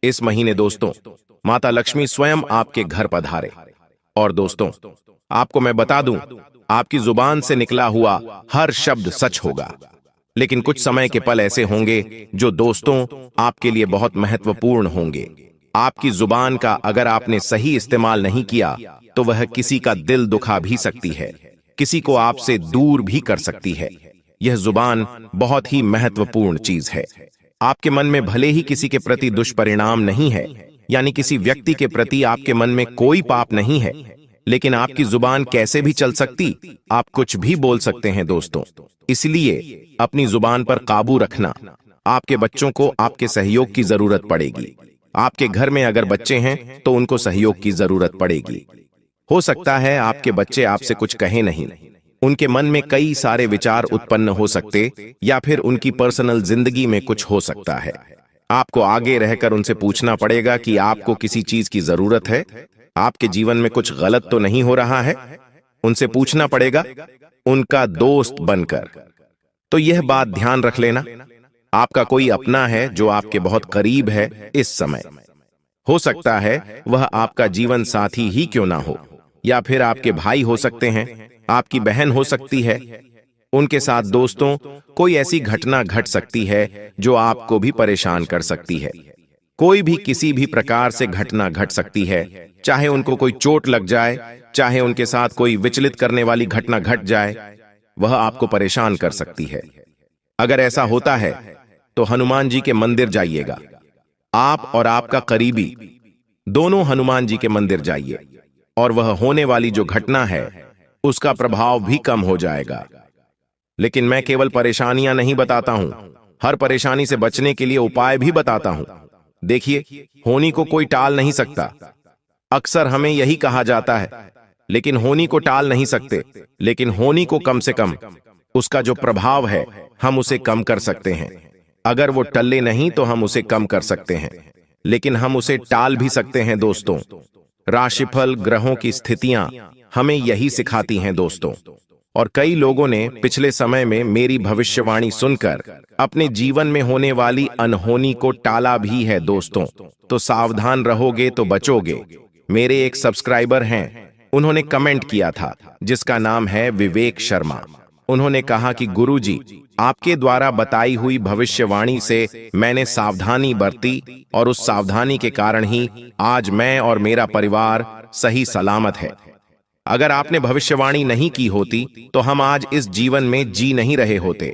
A: इस महीने दोस्तों माता लक्ष्मी स्वयं आपके घर पधारे। और दोस्तों आपको मैं बता दूं, आपकी जुबान से निकला हुआ हर शब्द सच होगा। लेकिन कुछ समय के पल ऐसे होंगे जो दोस्तों आपके लिए बहुत महत्वपूर्ण होंगे। आपकी जुबान का अगर आपने सही इस्तेमाल नहीं किया तो वह किसी का दिल दुखा भी सकती है, किसी को आपसे दूर भी कर सकती है। यह जुबान बहुत ही महत्वपूर्ण चीज है। आपके मन में भले ही किसी के प्रति दुष्परिणाम नहीं है, यानी किसी व्यक्ति के प्रति आपके मन में कोई पाप नहीं है, लेकिन आपकी जुबान कैसे भी चल सकती, आप कुछ भी बोल सकते हैं दोस्तों। इसलिए अपनी जुबान पर काबू रखना। आपके बच्चों को आपके सहयोग की जरूरत पड़ेगी। आपके घर में अगर बच्चे हैं तो उनको सहयोग की जरूरत पड़ेगी। हो सकता है आपके बच्चे आपसे कुछ कहे नहीं, उनके मन में कई सारे विचार उत्पन्न हो सकते, या फिर उनकी पर्सनल जिंदगी में कुछ हो सकता है। आपको आगे रहकर उनसे पूछना पड़ेगा कि आपको किसी चीज की जरूरत है, आपके जीवन में कुछ गलत तो नहीं हो रहा है। उनसे पूछना पड़ेगा उनका दोस्त बनकर। तो यह बात ध्यान रख लेना, आपका कोई अपना है जो आपके बहुत करीब है इस समय। हो सकता है वह आपका जीवन साथी ही क्यों ना हो, या फिर आपके भाई हो सकते हैं, आपकी बहन हो सकती है। उनके साथ दोस्तों कोई ऐसी घटना घट सकती है जो आपको भी परेशान कर सकती है। कोई भी किसी भी प्रकार से घटना घट सकती है, चाहे उनको कोई चोट लग जाए, चाहे उनके साथ कोई विचलित करने वाली घटना घट जाए, वह आपको परेशान कर सकती है। अगर ऐसा होता है तो हनुमान जी के मंदिर जाइएगा। आप और आपका करीबी दोनों हनुमान जी के मंदिर जाइए, और वह होने वाली जो घटना है उसका प्रभाव भी कम हो जाएगा। लेकिन मैं केवल परेशानियां नहीं बताता हूं, हर परेशानी से बचने के लिए उपाय भी बताता हूं। देखिए, होनी को कोई टाल नहीं सकता। अक्सर हमें यही कहा जाता है, लेकिन होनी को टाल नहीं सकते, लेकिन होनी को कम से कम उसका जो प्रभाव है हम उसे कम कर सकते हैं। अगर वो टले नहीं तो हम उसे कम कर सकते हैं, लेकिन हम उसे टाल भी सकते हैं दोस्तों। राशिफल, ग्रहों की स्थितियां हमें यही सिखाती हैं दोस्तों। और कई लोगों ने पिछले समय में मेरी भविष्यवाणी सुनकर अपने जीवन में होने वाली अनहोनी को टाला भी है दोस्तों। तो सावधान रहोगे तो बचोगे। मेरे एक सब्सक्राइबर हैं, उन्होंने कमेंट किया था जिसका नाम है विवेक शर्मा। उन्होंने कहा कि गुरुजी, आपके द्वारा बताई हुई भविष्यवाणी से मैंने सावधानी बरती, और उस सावधानी के कारण ही आज मैं और मेरा परिवार सही सलामत है। अगर आपने भविष्यवाणी नहीं की होती तो हम आज इस जीवन में जी नहीं रहे होते।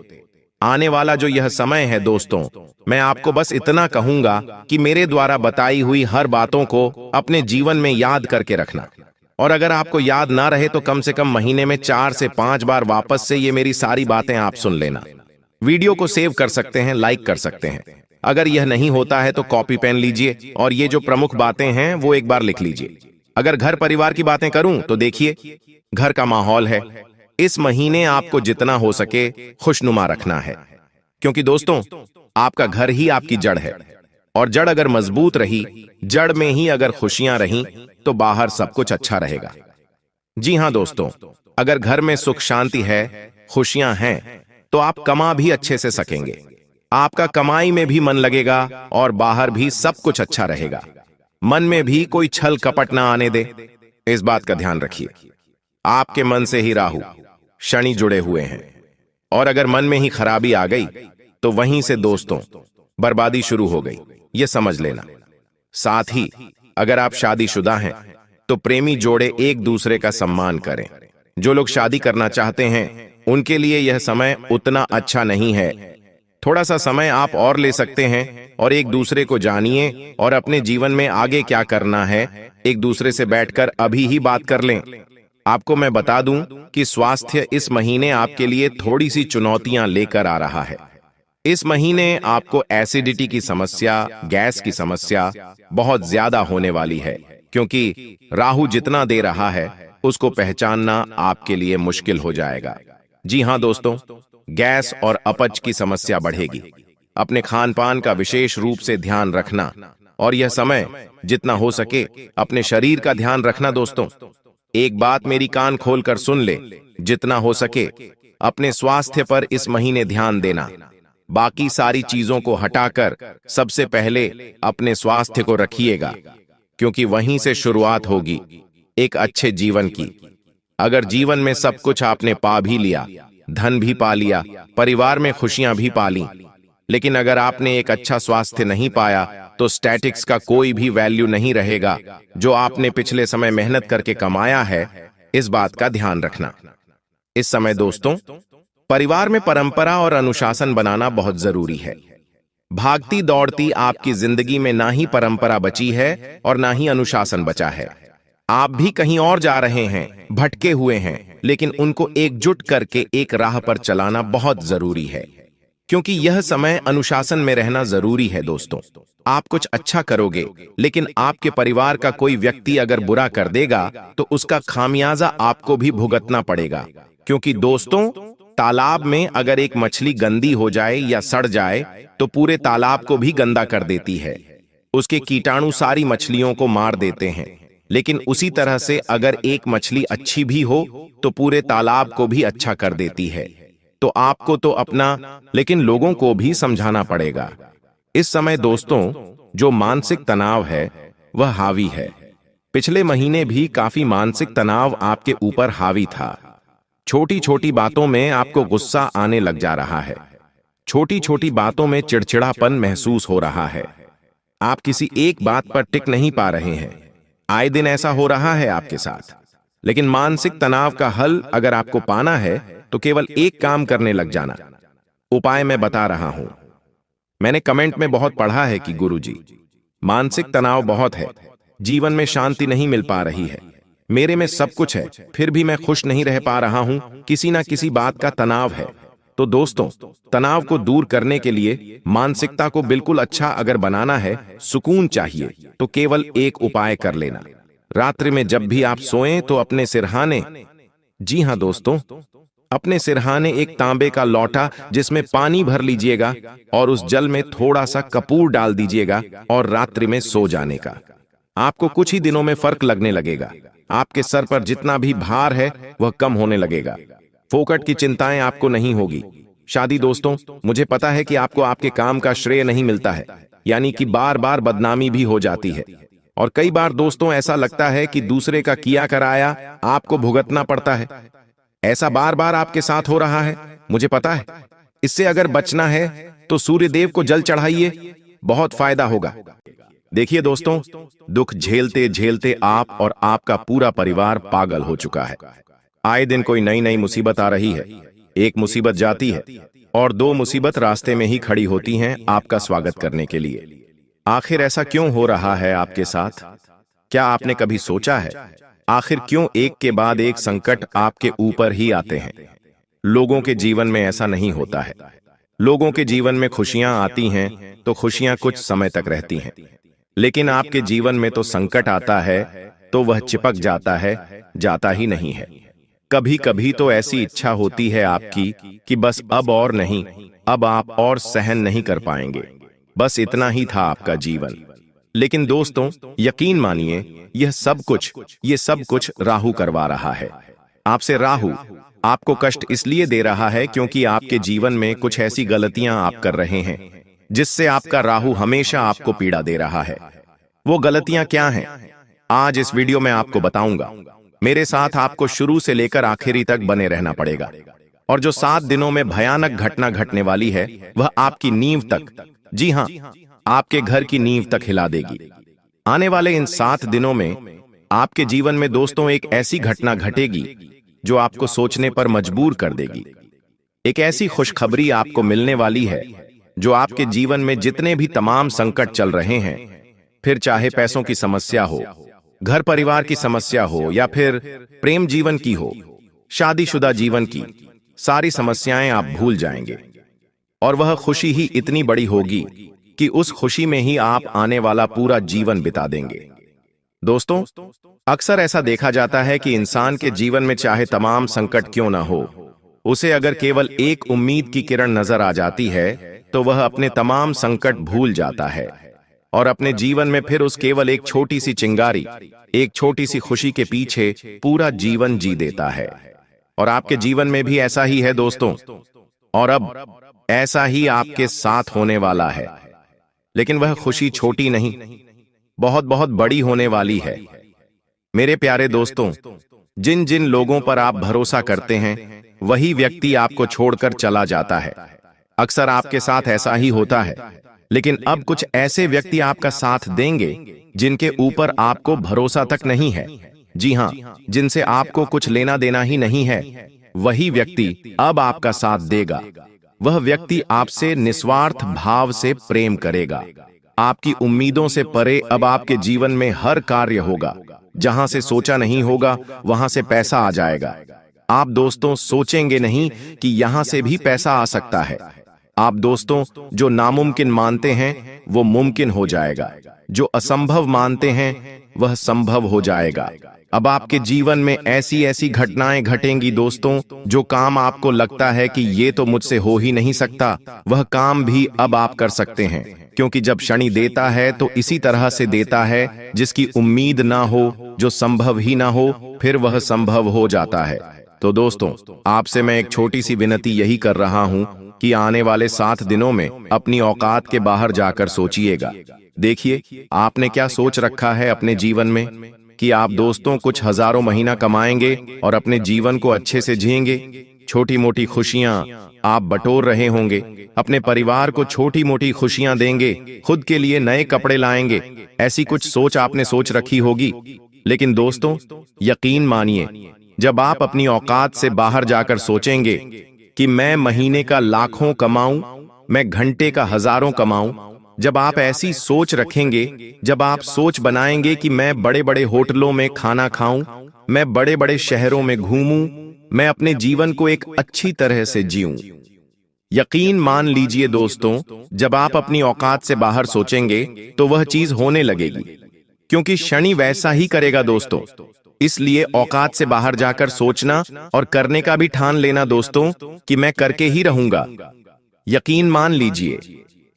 A: आने वाला जो यह समय है दोस्तों, मैं आपको बस इतना कहूंगा कि मेरे द्वारा बताई हुई हर बातों को अपने जीवन में याद करके रखना। और अगर आपको याद ना रहे तो कम से कम महीने में 4 से 5 बार वापस से ये मेरी सारी बातें आप सुन लेना। वीडियो को सेव कर सकते हैं, लाइक कर सकते हैं। अगर यह नहीं होता है तो कॉपी पेन लीजिए और ये जो प्रमुख बातें हैं वो एक बार लिख लीजिए। अगर घर परिवार की बातें करूं तो देखिए, घर का माहौल है। इस महीने आपको जितना हो सके खुशनुमा रखना है, क्योंकि दोस्तों आपका घर ही आपकी जड़ है, और जड़ अगर मजबूत रही, जड़ में ही अगर खुशियां रहीं तो बाहर सब कुछ अच्छा रहेगा। जी हां दोस्तों, अगर घर में सुख शांति है, खुशियां हैं, तो आप कमा भी अच्छे से सकेंगे। आपका कमाई में भी मन लगेगा और बाहर भी सब कुछ अच्छा रहेगा। मन में भी कोई छल कपट ना आने दे, इस बात का ध्यान रखिए। आपके मन से ही राहु शनि जुड़े हुए हैं, और अगर मन में ही खराबी आ गई तो वहीं से दोस्तों बर्बादी शुरू हो गई, ये समझ लेना। साथ ही अगर आप शादीशुदा हैं तो प्रेमी जोड़े एक दूसरे का सम्मान करें। जो लोग शादी करना चाहते हैं उनके लिए यह समय उतना अच्छा नहीं है। थोड़ा सा समय आप और ले सकते हैं और एक दूसरे को जानिए, और अपने जीवन में आगे क्या करना है एक दूसरे से बैठकर अभी ही बात कर लें। आपको मैं बता दूं कि स्वास्थ्य इस महीने आपके लिए थोड़ी सी चुनौतियां लेकर आ रहा है। इस महीने आपको एसिडिटी की समस्या, गैस की समस्या बहुत ज्यादा होने वाली है, क्योंकि राहु जितना दे रहा है उसको पहचानना आपके लिए मुश्किल हो जाएगा। जी हां दोस्तों, गैस और अपच की समस्या बढ़ेगी। अपने खान पान का विशेष रूप से ध्यान रखना, और यह समय जितना हो सके अपने शरीर का ध्यान रखना दोस्तों। एक बात मेरी कान खोलकर सुन ले, जितना हो सके अपने स्वास्थ्य पर इस महीने ध्यान देना। बाकी सारी चीजों को हटाकर सबसे पहले अपने स्वास्थ्य को रखिएगा, क्योंकि वहीं से शुरुआत होगी एक अच्छे जीवन की। अगर जीवन में सब कुछ आपने पा भी लिया, धन भी पा लिया, परिवार में खुशियां भी पा ली, लेकिन अगर आपने एक अच्छा स्वास्थ्य नहीं पाया तो स्टैटिक्स का कोई भी वैल्यू नहीं रहेगा जो आपने पिछले समय मेहनत करके कमाया है। इस बात का ध्यान रखना। इस समय दोस्तों परिवार में परंपरा और अनुशासन बनाना बहुत जरूरी है। भागती दौड़ती आपकी जिंदगी में ना ही परंपरा बची है और ना ही अनुशासन बचा है। आप भी कहीं और जा रहे हैं, भटके हुए हैं, लेकिन उनको एकजुट करके एक राह पर चलाना बहुत जरूरी है, क्योंकि यह समय अनुशासन में रहना जरूरी है दोस्तों। आप कुछ अच्छा करोगे, लेकिन आपके परिवार का कोई व्यक्ति अगर बुरा कर देगा तो उसका खामियाजा आपको भी भुगतना पड़ेगा। क्योंकि दोस्तों तालाब में अगर एक मछली गंदी हो जाए या सड़ जाए तो पूरे तालाब को भी गंदा कर देती है। उसके कीटाणु सारी मछलियों को मार देते हैं। लेकिन उसी तरह से अगर एक मछली अच्छी भी हो तो पूरे तालाब को भी अच्छा कर देती है। तो आपको तो अपना, लेकिन लोगों को भी समझाना पड़ेगा। इस समय दोस्तों जो मानसिक तनाव है वह हावी है। पिछले महीने भी काफी मानसिक तनाव आपके ऊपर हावी था। छोटी छोटी बातों में आपको गुस्सा आने लग जा रहा है। छोटी छोटी बातों में चिड़चिड़ापन महसूस हो रहा है। आप किसी एक बात पर टिक नहीं पा रहे हैं। आए दिन ऐसा हो रहा है आपके साथ। लेकिन मानसिक तनाव का हल अगर आपको पाना है तो केवल एक काम करने लग जाना। उपाय मैं बता रहा हूं। मैंने कमेंट में बहुत पढ़ा है कि गुरुजी, मानसिक तनाव बहुत है, जीवन में शांति नहीं मिल पा रही है, मेरे में सब कुछ है फिर भी मैं खुश नहीं रह पा रहा हूं, किसी ना किसी बात का तनाव है। तो दोस्तों तनाव को दूर करने के लिए, मानसिकता को बिल्कुल अच्छा अगर बनाना है, सुकून चाहिए, तो केवल एक उपाय कर लेना। रात्रि में जब भी आप सोएं तो अपने सिरहाने, जी हां दोस्तों, अपने सिरहाने एक तांबे का लौटा जिसमें पानी भर लीजिएगा और उस जल में थोड़ा सा कपूर डाल दीजिएगा और रात्रि में सो जाने का। आपको कुछ ही दिनों में फर्क लगने लगेगा। आपके सर पर जितना भी भार है वह कम होने लगेगा। फोकट की चिंताएं आपको नहीं होगी। शादी दोस्तों, मुझे पता है कि आपको आपके काम का श्रेय नहीं मिलता है, यानी कि बार बार बदनामी भी हो जाती है। और कई बार दोस्तों ऐसा लगता है कि दूसरे का किया कराया आपको भुगतना पड़ता है। ऐसा बार बार आपके साथ हो रहा है, मुझे पता है। इससे अगर बचना है तो सूर्य देव को जल चढ़ाइए, बहुत फायदा होगा। देखिए दोस्तों, दुख झेलते झेलते आप और आपका पूरा परिवार पागल हो चुका है। आए दिन कोई नई नई मुसीबत आ रही है। एक मुसीबत जाती है और दो मुसीबत रास्ते में ही खड़ी होती हैं आपका स्वागत करने के लिए। आखिर ऐसा क्यों हो रहा है आपके साथ? क्या आपने कभी सोचा है आखिर क्यों एक के बाद एक संकट आपके ऊपर ही आते हैं? लोगों के जीवन में ऐसा नहीं होता है। लोगों के जीवन में खुशियां आती हैं तो खुशियां कुछ समय तक रहती हैं, लेकिन आपके जीवन में तो संकट आता है तो वह चिपक जाता है, जाता ही नहीं है। कभी कभी तो ऐसी इच्छा होती है आपकी कि बस अब और नहीं, अब आप और सहन नहीं कर पाएंगे। बस इतना ही था आपका जीवन। लेकिन दोस्तों यकीन मानिए, ये सब कुछ राहु करवा रहा है आपसे। राहु आपको कष्ट इसलिए दे रहा है क्योंकि आपके जीवन में कुछ ऐसी गलतियां आप कर रहे हैं जिससे आपका राहु हमेशा आपको पीड़ा दे रहा है। वो गलतियां क्या हैं? आज इस वीडियो में आपको बताऊंगा। मेरे साथ आपको शुरू से लेकर आखिरी तक बने रहना पड़ेगा। और जो 7 दिनों में भयानक घटना घटने वाली है वह आपकी नींव तक, जी हां, आपके घर की नींव तक हिला देगी। आने वाले इन 7 दिनों में आपके जीवन में दोस्तों एक ऐसी घटना घटेगी जो आपको सोचने पर मजबूर कर देगी। एक ऐसी खुशखबरी आपको मिलने वाली है जो आपके जीवन में जितने भी तमाम संकट चल रहे हैं, फिर चाहे पैसों की समस्या हो, घर परिवार की समस्या हो, या फिर प्रेम जीवन की हो, शादीशुदा जीवन की, सारी समस्याएं आप भूल जाएंगे। और वह खुशी ही इतनी बड़ी होगी कि उस खुशी में ही आप आने वाला पूरा जीवन बिता देंगे। दोस्तों अक्सर ऐसा देखा जाता है कि इंसान के जीवन में चाहे तमाम संकट क्यों ना हो, उसे अगर केवल एक उम्मीद की किरण नजर आ जाती है तो वह अपने तमाम संकट भूल जाता है। और अपने जीवन में फिर उस केवल एक छोटी सी चिंगारी, एक छोटी सी खुशी के पीछे पूरा जीवन जी देता है। और आपके जीवन में भी ऐसा ही है दोस्तों, और अब ऐसा ही आपके साथ होने वाला है। लेकिन वह खुशी छोटी नहीं, बहुत बहुत बड़ी होने वाली है। मेरे प्यारे दोस्तों, जिन जिन लोगों पर आप भरोसा करते हैं वही व्यक्ति आपको छोड़कर चला जाता है। अक्सर आपके साथ ऐसा ही होता है। लेकिन अब कुछ ऐसे व्यक्ति आपका साथ देंगे जिनके ऊपर आपको भरोसा तक नहीं है। जी हां, जिनसे आपको कुछ लेना देना ही नहीं है, वही व्यक्ति अब आपका साथ देगा। वह व्यक्ति आपसे निस्वार्थ भाव से प्रेम करेगा। आपकी उम्मीदों से परे अब आपके जीवन में हर कार्य होगा। जहां से सोचा नहीं होगा वहां से पैसा आ जाएगा। आप दोस्तों सोचेंगे नहीं कि यहां से भी पैसा आ सकता है। आप दोस्तों जो नामुमकिन मानते हैं वो मुमकिन हो जाएगा। जो असंभव मानते हैं वह संभव हो जाएगा। अब आपके जीवन में ऐसी ऐसी घटनाएं घटेंगी दोस्तों, जो काम आपको लगता है कि ये तो मुझसे हो ही नहीं सकता, वह काम भी अब आप कर सकते हैं। क्योंकि जब शनि देता है तो इसी तरह से देता है, जिसकी उम्मीद ना हो, जो संभव ही ना हो, फिर वह संभव हो जाता है। तो दोस्तों, आपसे मैं एक छोटी सी विनती यही कर रहा हूं कि आने वाले 7 दिनों में अपनी औकात के बाहर जाकर सोचिएगा। देखिए, आपने क्या सोच रखा है अपने जीवन में कि आप दोस्तों कुछ हजारों महीना कमाएंगे और अपने जीवन को अच्छे से जिएंगे। छोटी मोटी खुशियां आप बटोर रहे होंगे, अपने परिवार को छोटी मोटी खुशियां देंगे, खुद के लिए नए कपड़े लाएंगे। ऐसी कुछ सोच आपने सोच रखी होगी। लेकिन दोस्तों, यकीन मानिए, जब आप अपनी औकात से बाहर जाकर सोचेंगे कि मैं महीने का लाखों कमाऊं, मैं घंटे का हजारों कमाऊं, जब आप ऐसी सोच रखेंगे, जब आप सोच बनाएंगे कि मैं बड़े बड़े होटलों में खाना खाऊं, मैं बड़े बड़े शहरों में घूमूं, मैं अपने जीवन को एक अच्छी तरह से जीऊं, यकीन मान लीजिए दोस्तों, जब आप अपनी औकात से बाहर सोचेंगे तो वह चीज होने लगेगी। क्योंकि शनि वैसा ही करेगा दोस्तों। इसलिए औकात से बाहर जाकर सोचना और करने का भी ठान लेना दोस्तों कि मैं करके ही रहूंगा। यकीन मान लीजिए,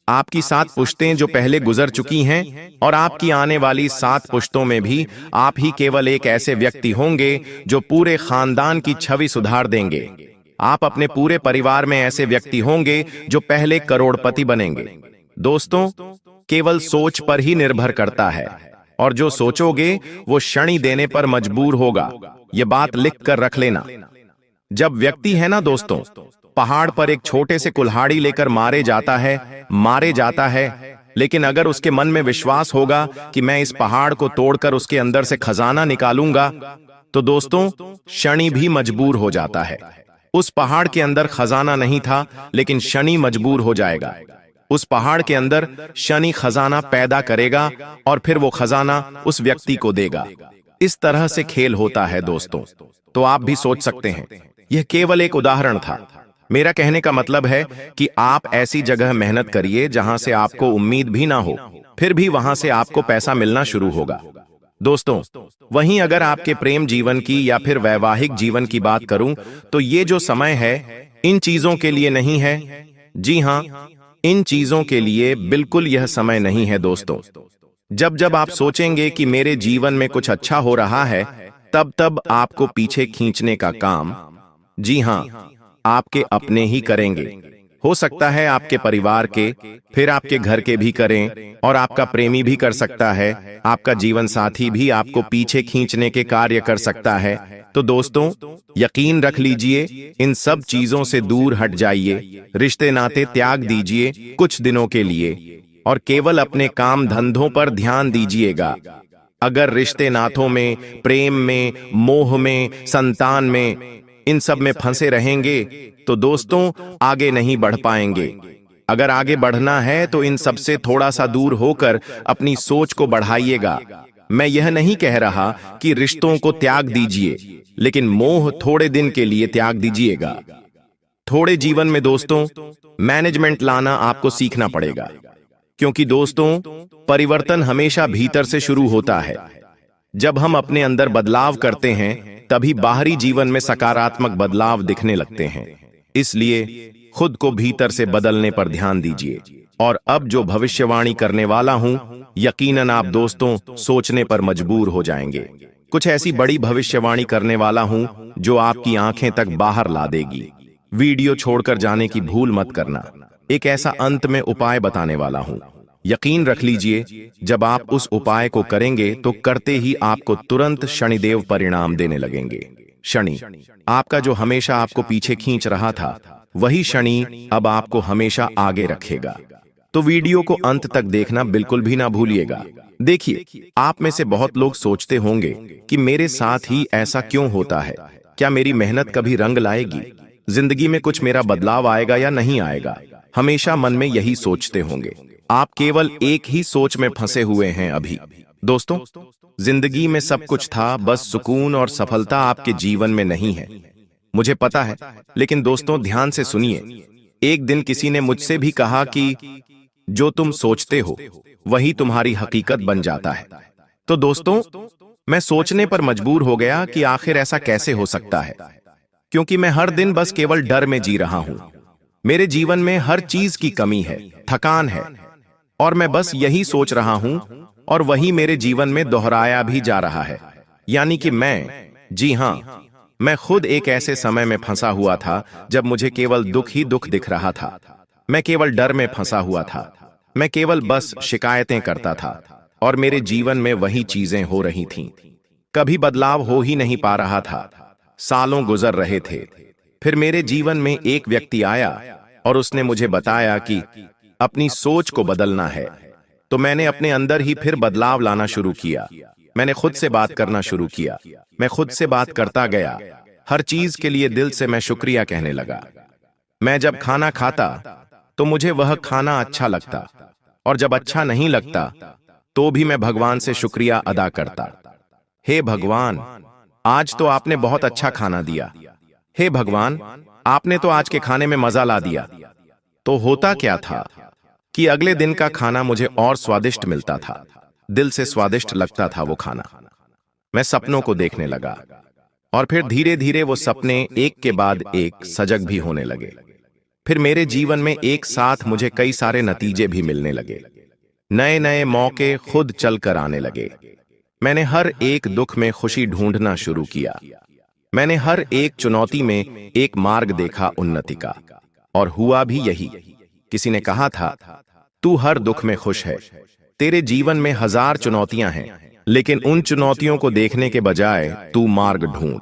A: आपकी 7 पुश्तें जो पहले गुजर चुकी हैं और आपकी आने वाली 7 पुश्तों में भी आप ही केवल एक ऐसे व्यक्ति होंगे जो पूरे खानदान की छवि सुधार देंगे। आप अपने पूरे परिवार में ऐसे व्यक्ति होंगे जो पहले करोड़पति बनेंगे। दोस्तों, केवल सोच पर ही निर्भर करता है, और जो सोचोगे वो शनि देने पर मजबूर होगा। ये बात लिख कर रख लेना। जब व्यक्ति है ना दोस्तों, पहाड़ पर एक छोटे से कुल्हाड़ी लेकर मारे जाता है, लेकिन अगर उसके मन में विश्वास होगा कि मैं इस पहाड़ को तोड़कर उसके अंदर से खजाना निकालूंगा, तो दोस्तों शनि भी मजबूर हो जाता है। उस पहाड़ के अंदर खजाना नहीं था, लेकिन शनि मजबूर हो जाएगा। उस पहाड़ के अंदर शनि खजाना पैदा करेगा और फिर वो खजाना उस व्यक्ति को देगा। इस तरह से खेल होता है दोस्तों। तो आप भी सोच सकते हैं, यह केवल एक उदाहरण था। मेरा कहने का मतलब है कि आप ऐसी जगह मेहनत करिए जहां से आपको उम्मीद भी ना हो, फिर भी वहां से आपको पैसा मिलना शुरू होगा। दोस्तों, वहीं अगर आपके प्रेम जीवन की या फिर वैवाहिक जीवन की बात करूं, तो ये जो समय है इन चीजों के लिए नहीं है। जी हां, इन चीजों के लिए बिल्कुल यह समय नहीं है दोस्तों। जब जब आप सोचेंगे कि मेरे जीवन में कुछ अच्छा हो रहा है, तब तब आपको पीछे खींचने का काम, जी हां, आपके अपने ही करेंगे। हो सकता है आपके परिवार के, फिर आपके घर के भी करें, और आपका प्रेमी भी कर सकता है, आपका जीवन साथी भी आपको पीछे खींचने के कार्य कर सकता है। तो दोस्तों, यकीन रख लीजिए, इन सब चीजों से दूर हट जाइए, रिश्ते नाते त्याग दीजिए कुछ दिनों के लिए, और केवल अपने काम धंधों पर ध्यान दीजिएगा। अगर रिश्ते नातों में, प्रेम में, मोह में, संतान में, इन सब में फंसे रहेंगे तो दोस्तों आगे नहीं बढ़ पाएंगे। अगर आगे बढ़ना है तो इन सब से थोड़ा सा दूर होकर अपनी सोच को बढ़ाइएगा। मैं यह नहीं कह रहा कि रिश्तों को त्याग दीजिए, लेकिन मोह थोड़े दिन के लिए त्याग दीजिएगा। थोड़े जीवन में दोस्तों मैनेजमेंट लाना आपको सीखना पड़ेगा, क्योंकि दोस्तों परिवर्तन हमेशा भीतर से शुरू होता है। जब हम अपने अंदर बदलाव करते हैं तभी बाहरी जीवन में सकारात्मक बदलाव दिखने लगते हैं। इसलिए खुद को भीतर से बदलने पर ध्यान दीजिए। और अब जो भविष्यवाणी करने वाला हूं, यकीनन आप दोस्तों सोचने पर मजबूर हो जाएंगे। कुछ ऐसी बड़ी भविष्यवाणी करने वाला हूं जो आपकी आंखें तक बाहर ला देगी। वीडियो छोड़कर जाने की भूल मत करना। एक ऐसा अंत में उपाय बताने वाला हूं। यकीन रख लीजिए, जब आप उस उपाय को करेंगे तो करते ही आपको तुरंत शनिदेव परिणाम देने लगेंगे। शनि, आपका जो हमेशा आपको पीछे खींच रहा था, वही शनि अब आपको हमेशा आगे रखेगा। तो वीडियो को अंत तक देखना बिल्कुल भी ना भूलिएगा। देखिए, आप में से बहुत लोग सोचते होंगे कि मेरे साथ ही ऐसा क्यों होता है? क्या मेरी मेहनत कभी रंग लाएगी? जिंदगी में कुछ मेरा बदलाव आएगा या नहीं आएगा? हमेशा मन में यही सोचते होंगे। आप केवल एक ही सोच में फंसे हुए हैं अभी। दोस्तों, जिंदगी में सब कुछ था, बस सुकून और सफलता आपके जीवन में नहीं है। मुझे पता है, लेकिन दोस्तों ध्यान से सुनिए। एक दिन किसी ने मुझसे भी कहा कि जो तुम सोचते हो वही तुम्हारी हकीकत बन जाता है। तो दोस्तों, मैं सोचने पर मजबूर हो गया कि आखिर ऐसा कैसे हो सकता है, क्योंकि मैं हर दिन बस केवल डर में जी रहा हूं। मेरे जीवन में हर चीज की कमी है, थकान है, और मैं बस यही सोच रहा हूं और वही मेरे जीवन में दोहराया भी जा रहा है। यानी कि जी हां, मैं खुद एक ऐसे समय में फंसा हुआ था जब मुझे केवल दुख ही दुख दिख रहा था। मैं केवल डर में फंसा हुआ था। मैं केवल बस शिकायतें करता था और मेरे जीवन में वही चीजें हो रही थीं। कभी बदलाव हो ही नहीं पा रहा था। सालों गुजर रहे थे। फिर मेरे जीवन में एक व्यक्ति आया और उसने मुझे बताया कि अपनी सोच को बदलना है। तो मैंने अपने अंदर ही फिर बदलाव लाना शुरू किया। मैंने खुद से बात करना शुरू किया। मैं खुद से बात करता गया। हर चीज के लिए दिल से मैं शुक्रिया कहने लगा। मैं जब खाना खाता तो मुझे वह खाना अच्छा लगता, और जब अच्छा नहीं लगता तो भी मैं भगवान से शुक्रिया अदा करता। हे भगवान, आज तो आपने बहुत अच्छा खाना दिया। हे भगवान, आपने तो आज के खाने में मजा ला दिया। तो होता क्या था कि अगले दिन का खाना मुझे और स्वादिष्ट मिलता था। दिल से स्वादिष्ट लगता था वो खाना। मैं सपनों को देखने लगा, और फिर धीरे धीरे वो सपने एक के बाद एक सजग भी होने लगे। फिर मेरे जीवन में एक साथ मुझे कई सारे नतीजे भी मिलने लगे। नए नए मौके खुद चलकर आने लगे। मैंने हर एक दुख में खुशी ढूंढना शुरू किया। मैंने हर एक चुनौती में एक मार्ग देखा उन्नति का, और हुआ भी यही। किसी ने कहा था, तू हर दुख में खुश है। तेरे जीवन में हजार चुनौतियां हैं, लेकिन उन चुनौतियों को देखने के बजाय तू मार्ग ढूंढ।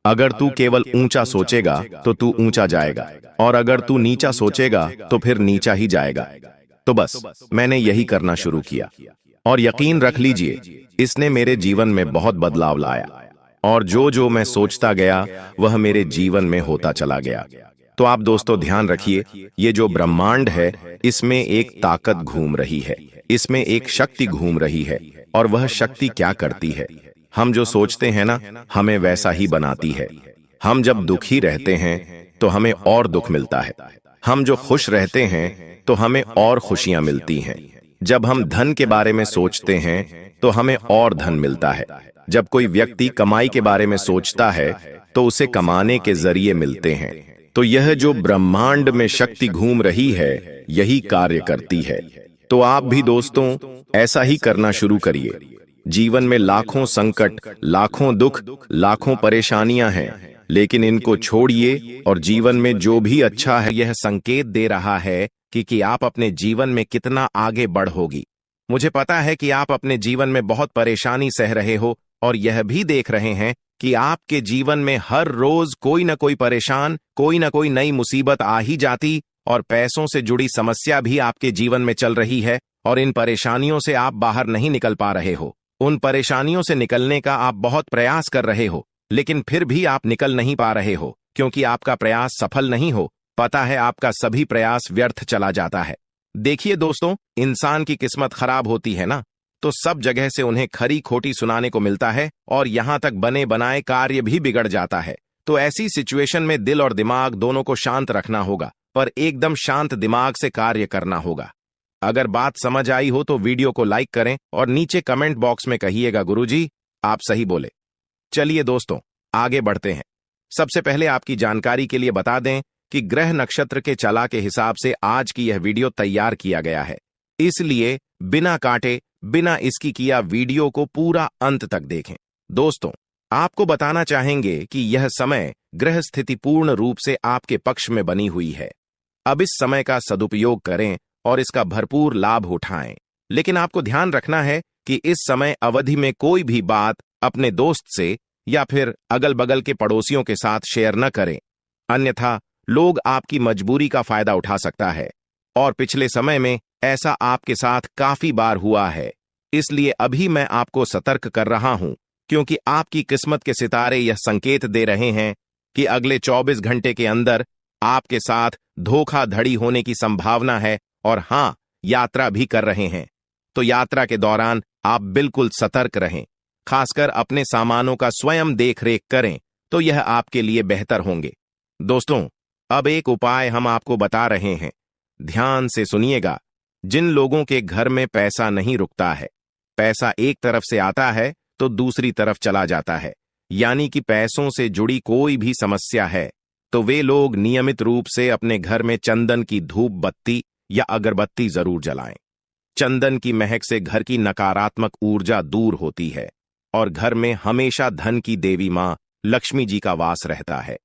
A: अगर तू केवल ऊंचा सोचेगा तो तू ऊंचा जाएगा, और अगर तू नीचा सोचेगा तो फिर नीचा ही जाएगा। तो बस मैंने यही करना शुरू किया, और यकीन रख लीजिए, इसने मेरे जीवन में बहुत बदलाव लाया। और जो जो मैं सोचता गया वह मेरे जीवन में होता चला गया। तो आप दोस्तों ध्यान रखिए, ये जो ब्रह्मांड है, इसमें एक ताकत घूम रही है, इसमें एक शक्ति घूम रही है। और वह शक्ति क्या करती है? हम जो सोचते हैं ना, हमें वैसा ही बनाती है। हम जब दुखी रहते हैं तो हमें और दुख मिलता है। हम जो खुश रहते हैं तो हमें और खुशियां मिलती हैं। जब हम धन के बारे में सोचते हैं तो हमें और धन मिलता है। जब कोई व्यक्ति कमाई के बारे में सोचता है तो उसे कमाने के जरिए मिलते हैं। तो यह जो ब्रह्मांड में शक्ति घूम रही है, यही कार्य करती है। तो आप भी दोस्तों ऐसा ही करना शुरू करिए। जीवन में लाखों संकट, लाखों दुख, लाखों परेशानियां हैं, लेकिन इनको छोड़िए और जीवन में जो भी अच्छा है, यह संकेत दे रहा है कि आप अपने जीवन में कितना आगे बढ़ोगी। मुझे पता है कि आप अपने जीवन में बहुत परेशानी सह रहे हो, और यह भी देख रहे हैं कि आपके जीवन में हर रोज कोई न कोई परेशान, कोई न कोई नई मुसीबत आ ही जाती, और पैसों से जुड़ी समस्या भी आपके जीवन में चल रही है, और इन परेशानियों से आप बाहर नहीं निकल पा रहे हो। उन परेशानियों से निकलने का आप बहुत प्रयास कर रहे हो, लेकिन फिर भी आप निकल नहीं पा रहे हो, क्योंकि आपका प्रयास सफल नहीं हो। पता है, आपका सभी प्रयास व्यर्थ चला जाता है। देखिए दोस्तों, इंसान की किस्मत खराब होती है ना, तो सब जगह से उन्हें खरी खोटी सुनाने को मिलता है, और यहां तक बने बनाए कार्य भी बिगड़ जाता है। तो ऐसी सिचुएशन में दिल और दिमाग दोनों को शांत रखना होगा, पर एकदम शांत दिमाग से कार्य करना होगा। अगर बात समझ आई हो तो वीडियो को लाइक करें और नीचे कमेंट बॉक्स में कहिएगा, गुरुजी आप सही बोले। चलिए दोस्तों, आगे बढ़ते हैं। सबसे पहले आपकी जानकारी के लिए बता दें कि ग्रह नक्षत्र के चला के हिसाब से आज की यह वीडियो तैयार किया गया है, इसलिए बिना काटे बिना इसकी किया वीडियो को पूरा अंत तक देखें। दोस्तों, आपको बताना चाहेंगे कि यह समय ग्रह स्थिति पूर्ण रूप से आपके पक्ष में बनी हुई है। अब इस समय का सदुपयोग करें और इसका भरपूर लाभ उठाएं। लेकिन आपको ध्यान रखना है कि इस समय अवधि में कोई भी बात अपने दोस्त से या फिर अगल बगल के पड़ोसियों के साथ शेयर न करें, अन्यथा लोग आपकी मजबूरी का फायदा उठा सकता है। और पिछले समय में ऐसा आपके साथ काफी बार हुआ है, इसलिए अभी मैं आपको सतर्क कर रहा हूं, क्योंकि आपकी किस्मत के सितारे यह संकेत दे रहे हैं कि अगले 24 घंटे के अंदर आपके साथ धोखाधड़ी होने की संभावना है। और हां, यात्रा भी कर रहे हैं, तो यात्रा के दौरान आप बिल्कुल सतर्क रहें। खासकर अपने सामानों का स्वयं देखरेख करें, तो यह आपके लिए बेहतर होंगे। दोस्तों, अब एक उपाय हम आपको बता रहे हैं, ध्यान से सुनिएगा। जिन लोगों के घर में पैसा नहीं रुकता है, पैसा एक तरफ से आता है तो दूसरी तरफ चला जाता है, यानी कि पैसों से जुड़ी कोई भी समस्या है, तो वे लोग नियमित रूप से अपने घर में चंदन की धूप बत्ती या अगरबत्ती जरूर जलाएं। चंदन की महक से घर की नकारात्मक ऊर्जा दूर होती है और घर में हमेशा धन की देवी मां लक्ष्मी जी का वास रहता है।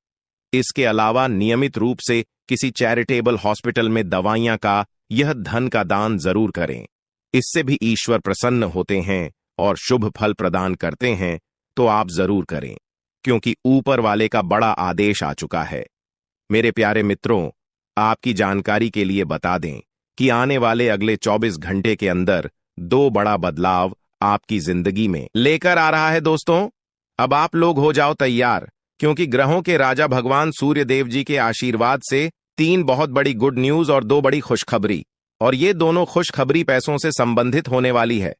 A: इसके अलावा नियमित रूप से किसी चैरिटेबल हॉस्पिटल में दवाइयां का यह धन का दान जरूर करें। इससे भी ईश्वर प्रसन्न होते हैं और शुभ फल प्रदान करते हैं, तो आप जरूर करें, क्योंकि ऊपर वाले का बड़ा आदेश आ चुका है। मेरे प्यारे मित्रों, आपकी जानकारी के लिए बता दें कि आने वाले अगले 24 घंटे के अंदर 2 बड़ा बदलाव आपकी जिंदगी में लेकर आ रहा है। दोस्तों, अब आप लोग हो जाओ तैयार, क्योंकि ग्रहों के राजा भगवान सूर्य देव जी के आशीर्वाद से 3 बहुत बड़ी गुड न्यूज और 2 बड़ी खुशखबरी, और ये दोनों खुशखबरी पैसों से संबंधित होने वाली है।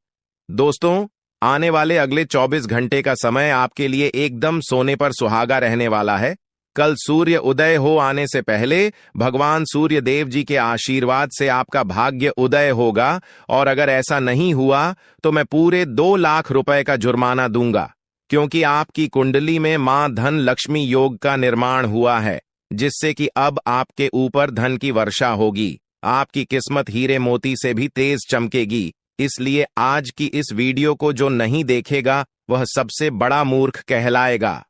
A: दोस्तों, आने वाले अगले 24 घंटे का समय आपके लिए एकदम सोने पर सुहागा रहने वाला है। कल सूर्य उदय हो आने से पहले भगवान सूर्य देव जी के आशीर्वाद से आपका भाग्य उदय होगा, और अगर ऐसा नहीं हुआ तो मैं पूरे 2 लाख रुपए का जुर्माना दूंगा, क्योंकि आपकी कुंडली में मां धन लक्ष्मी योग का निर्माण हुआ है, जिससे कि अब आपके ऊपर धन की वर्षा होगी। आपकी किस्मत हीरे मोती से भी तेज चमकेगी। इसलिए आज की इस वीडियो को जो नहीं देखेगा वह सबसे बड़ा मूर्ख कहलाएगा।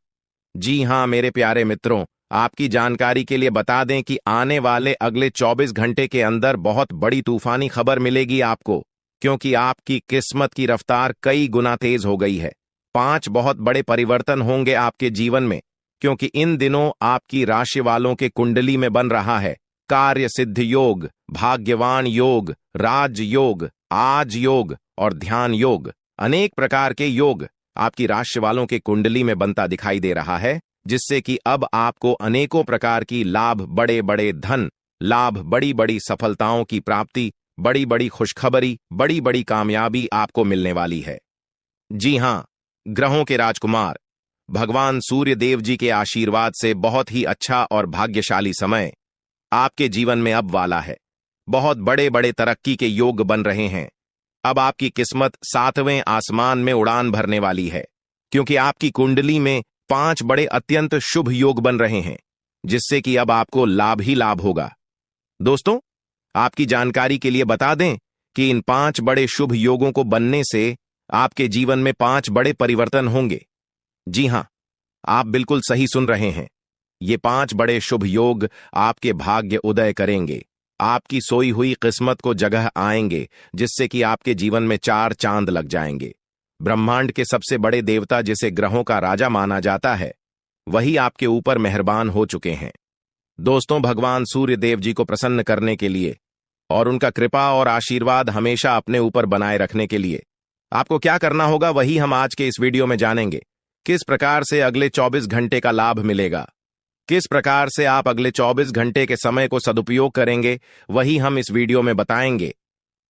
A: जी हां मेरे प्यारे मित्रों, आपकी जानकारी के लिए बता दें कि आने वाले अगले 24 घंटे के अंदर बहुत बड़ी तूफानी खबर मिलेगी आपको, क्योंकि आपकी किस्मत की रफ्तार कई गुना तेज हो गई है। 5 बहुत बड़े परिवर्तन होंगे आपके जीवन में, क्योंकि इन दिनों आपकी राशि वालों के कुंडली में बन रहा है कार्य सिद्ध योग, भाग्यवान योग, राज योग, आज योग और ध्यान योग। अनेक प्रकार के योग आपकी राशि वालों के कुंडली में बनता दिखाई दे रहा है, जिससे कि अब आपको अनेकों प्रकार की लाभ, बड़े बड़े धन लाभ, बड़ी बड़ी सफलताओं की प्राप्ति, बड़ी बड़ी खुशखबरी, बड़ी बड़ी कामयाबी आपको मिलने वाली है। जी हां, ग्रहों के राजकुमार भगवान सूर्य देव जी के आशीर्वाद से बहुत ही अच्छा और भाग्यशाली समय आपके जीवन में अब वाला है। बहुत बड़े बड़े तरक्की के योग बन रहे हैं। अब आपकी किस्मत 7वें आसमान में उड़ान भरने वाली है, क्योंकि आपकी कुंडली में 5 बड़े अत्यंत शुभ योग बन रहे हैं, जिससे कि अब आपको लाभ ही लाभ होगा। दोस्तों, आपकी जानकारी के लिए बता दें कि इन 5 बड़े शुभ योगों को बनने से आपके जीवन में 5 बड़े परिवर्तन होंगे। जी हां, आप बिल्कुल सही सुन रहे हैं। ये 5 बड़े शुभ योग आपके भाग्य उदय करेंगे, आपकी सोई हुई किस्मत को जगह आएंगे, जिससे कि आपके जीवन में 4 चांद लग जाएंगे। ब्रह्मांड के सबसे बड़े देवता, जिसे ग्रहों का राजा माना जाता है, वही आपके ऊपर मेहरबान हो चुके हैं। दोस्तों, भगवान सूर्य देव जी को प्रसन्न करने के लिए और उनका कृपा और आशीर्वाद हमेशा अपने ऊपर बनाए रखने के लिए आपको क्या करना होगा, वही हम आज के इस वीडियो में जानेंगे। किस प्रकार से अगले 24 घंटे का लाभ मिलेगा, किस प्रकार से आप अगले 24 घंटे के समय को सदुपयोग करेंगे, वही हम इस वीडियो में बताएंगे।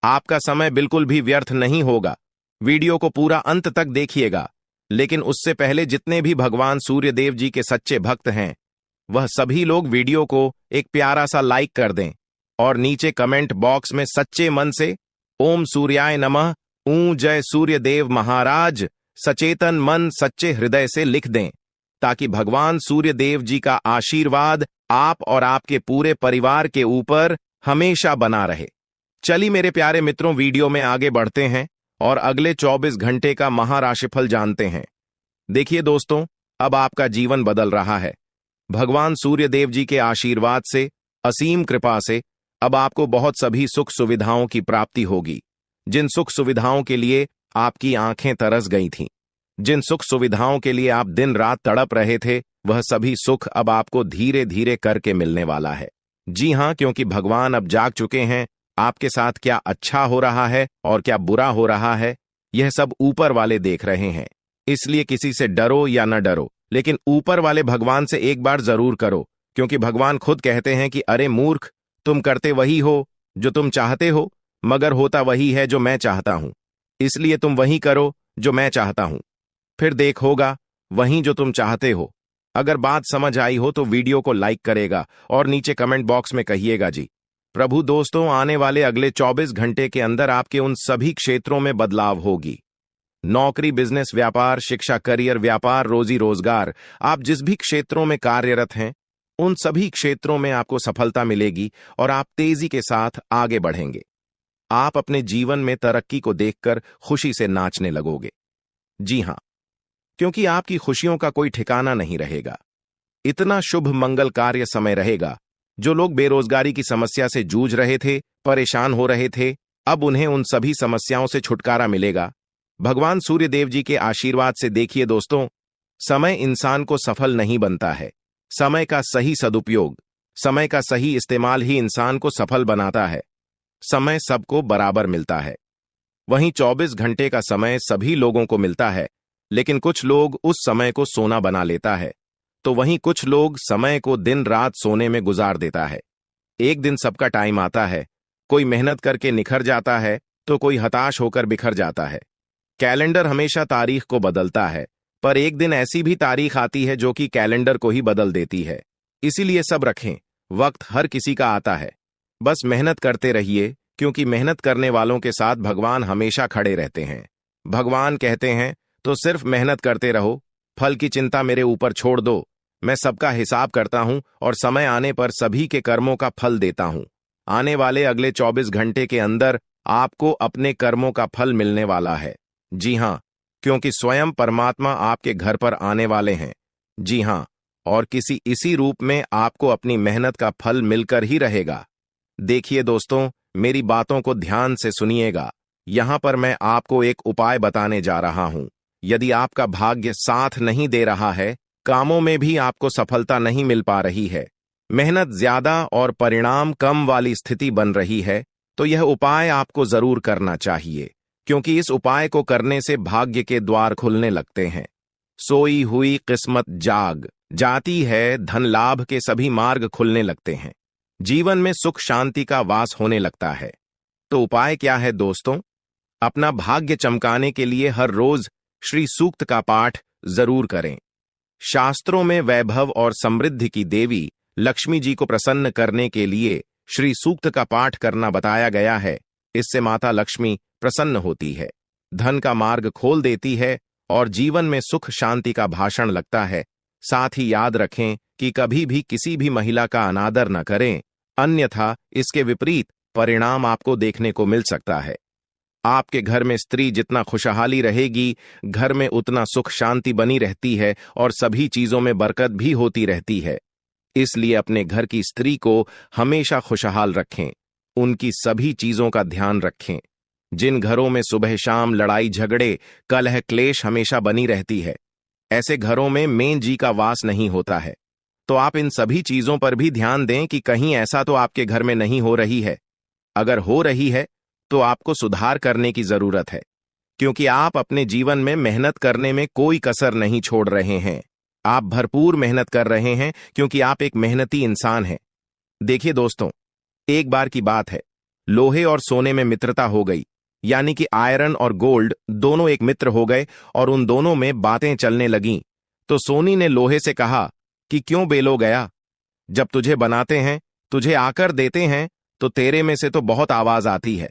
A: आपका समय बिल्कुल भी व्यर्थ नहीं होगा। वीडियो को पूरा अंत तक देखिएगा, लेकिन उससे पहले जितने भी भगवान सूर्य देव जी के सच्चे भक्त हैं, वह सभी लोग वीडियो को एक प्यारा सा लाइक कर दें और नीचे कमेंट बॉक्स में सच्चे मन से ओम सूर्याय नमः, ऊं जय सूर्य देव महाराज, सचेतन मन सच्चे हृदय से लिख दें। ताकि भगवान सूर्य देव जी का आशीर्वाद आप और आपके पूरे परिवार के ऊपर हमेशा बना रहे। चलिए मेरे प्यारे मित्रों, वीडियो में आगे बढ़ते हैं और अगले 24 घंटे का महाराशिफल जानते हैं। देखिए दोस्तों, अब आपका जीवन बदल रहा है। भगवान सूर्य देव जी के आशीर्वाद से, असीम कृपा से अब आपको बहुत सभी सुख सुविधाओं की प्राप्ति होगी। जिन सुख सुविधाओं के लिए आपकी आंखें तरस गई थीं, जिन सुख सुविधाओं के लिए आप दिन रात तड़प रहे थे, वह सभी सुख अब आपको धीरे धीरे करके मिलने वाला है। जी हां, क्योंकि भगवान अब जाग चुके हैं। आपके साथ क्या अच्छा हो रहा है और क्या बुरा हो रहा है, यह सब ऊपर वाले देख रहे हैं। इसलिए किसी से डरो या न डरो, लेकिन ऊपर वाले भगवान से एक बार जरूर करो, क्योंकि भगवान खुद कहते हैं कि अरे मूर्ख, तुम करते वही हो जो तुम चाहते हो, मगर होता वही है जो मैं चाहता हूं। इसलिए तुम वही करो जो मैं चाहता हूं, फिर देख होगा वही जो तुम चाहते हो। अगर बात समझ आई हो तो वीडियो को लाइक करेगा और नीचे कमेंट बॉक्स में कहिएगा जी। प्रभु दोस्तों, आने वाले अगले 24 घंटे के अंदर आपके उन सभी क्षेत्रों में बदलाव होगी। नौकरी, बिजनेस, व्यापार, शिक्षा, करियर, व्यापार, रोजी रोजगार, आप जिस भी क्षेत्रों में कार्यरत हैं, उन सभी क्षेत्रों में आपको सफलता मिलेगी और आप तेजी के साथ आगे बढ़ेंगे। आप अपने जीवन में तरक्की को देखकर खुशी से नाचने लगोगे। जी हां, क्योंकि आपकी खुशियों का कोई ठिकाना नहीं रहेगा। इतना शुभ मंगल कार्य समय रहेगा। जो लोग बेरोजगारी की समस्या से जूझ रहे थे, परेशान हो रहे थे, अब उन्हें उन सभी समस्याओं से छुटकारा मिलेगा भगवान सूर्य देव जी के आशीर्वाद से। देखिए दोस्तों, समय इंसान को सफल नहीं बनता है। समय का सही सदुपयोग, समय का सही इस्तेमाल ही इंसान को सफल बनाता है। समय सबको बराबर मिलता है। वहीं 24 घंटे का समय सभी लोगों को मिलता है, लेकिन कुछ लोग उस समय को सोना बना लेता है, तो वहीं कुछ लोग समय को दिन रात सोने में गुजार देता है। एक दिन सबका टाइम आता है, कोई मेहनत करके निखर जाता है तो कोई हताश होकर बिखर जाता है। कैलेंडर हमेशा तारीख को बदलता है, पर एक दिन ऐसी भी तारीख आती है जो कि कैलेंडर को ही बदल देती है। इसीलिए सब रखें, वक्त हर किसी का आता है। बस मेहनत करते रहिए, क्योंकि मेहनत करने वालों के साथ भगवान हमेशा खड़े रहते हैं। भगवान कहते हैं तो सिर्फ मेहनत करते रहो, फल की चिंता मेरे ऊपर छोड़ दो। मैं सबका हिसाब करता हूं और समय आने पर सभी के कर्मों का फल देता हूं। आने वाले अगले 24 घंटे के अंदर आपको अपने कर्मों का फल मिलने वाला है। जी हां, क्योंकि स्वयं परमात्मा आपके घर पर आने वाले हैं। जी हां, और किसी इसी रूप में आपको अपनी मेहनत का फल मिलकर ही रहेगा। देखिए दोस्तों, मेरी बातों को ध्यान से सुनिएगा। यहां पर मैं आपको एक उपाय बताने जा रहा हूं। यदि आपका भाग्य साथ नहीं दे रहा है, कामों में भी आपको सफलता नहीं मिल पा रही है, मेहनत ज्यादा और परिणाम कम वाली स्थिति बन रही है, तो यह उपाय आपको जरूर करना चाहिए, क्योंकि इस उपाय को करने से भाग्य के द्वार खुलने लगते हैं। सोई हुई किस्मत जाग जाती है, धन लाभ के सभी मार्ग खुलने लगते हैं, जीवन में सुख शांति का वास होने लगता है। तो उपाय क्या है दोस्तों? अपना भाग्य चमकाने के लिए हर रोज श्री सूक्त का पाठ जरूर करें। शास्त्रों में वैभव और समृद्धि की देवी लक्ष्मी जी को प्रसन्न करने के लिए श्री सूक्त का पाठ करना बताया गया है। इससे माता लक्ष्मी प्रसन्न होती है, धन का मार्ग खोल देती है और जीवन में सुख शांति का भाषण लगता है। साथ ही याद रखें कि कभी भी किसी भी महिला का अनादर न करें, अन्यथा इसके विपरीत परिणाम आपको देखने को मिल सकता है। आपके घर में स्त्री जितना खुशहाली रहेगी, घर में उतना सुख शांति बनी रहती है और सभी चीजों में बरकत भी होती रहती है। इसलिए अपने घर की स्त्री को हमेशा खुशहाल रखें, उनकी सभी चीजों का ध्यान रखें। जिन घरों में सुबह शाम लड़ाई झगड़े कलह क्लेश हमेशा बनी रहती है, ऐसे घरों में मेन जी का वास नहीं होता है। तो आप इन सभी चीजों पर भी ध्यान दें कि कहीं ऐसा तो आपके घर में नहीं हो रही है। अगर हो रही है तो आपको सुधार करने की जरूरत है, क्योंकि आप अपने जीवन में मेहनत करने में कोई कसर नहीं छोड़ रहे हैं। आप भरपूर मेहनत कर रहे हैं, क्योंकि आप एक मेहनती इंसान हैं। देखिए दोस्तों, एक बार की बात है, लोहे और सोने में मित्रता हो गई, यानी कि आयरन और गोल्ड दोनों एक मित्र हो गए और उन दोनों में बातें चलने लगीं। तो सोनी ने लोहे से कहा कि क्यों बेलो गया, जब तुझे बनाते हैं, तुझे आकर देते हैं, तो तेरे में से तो बहुत आवाज आती है,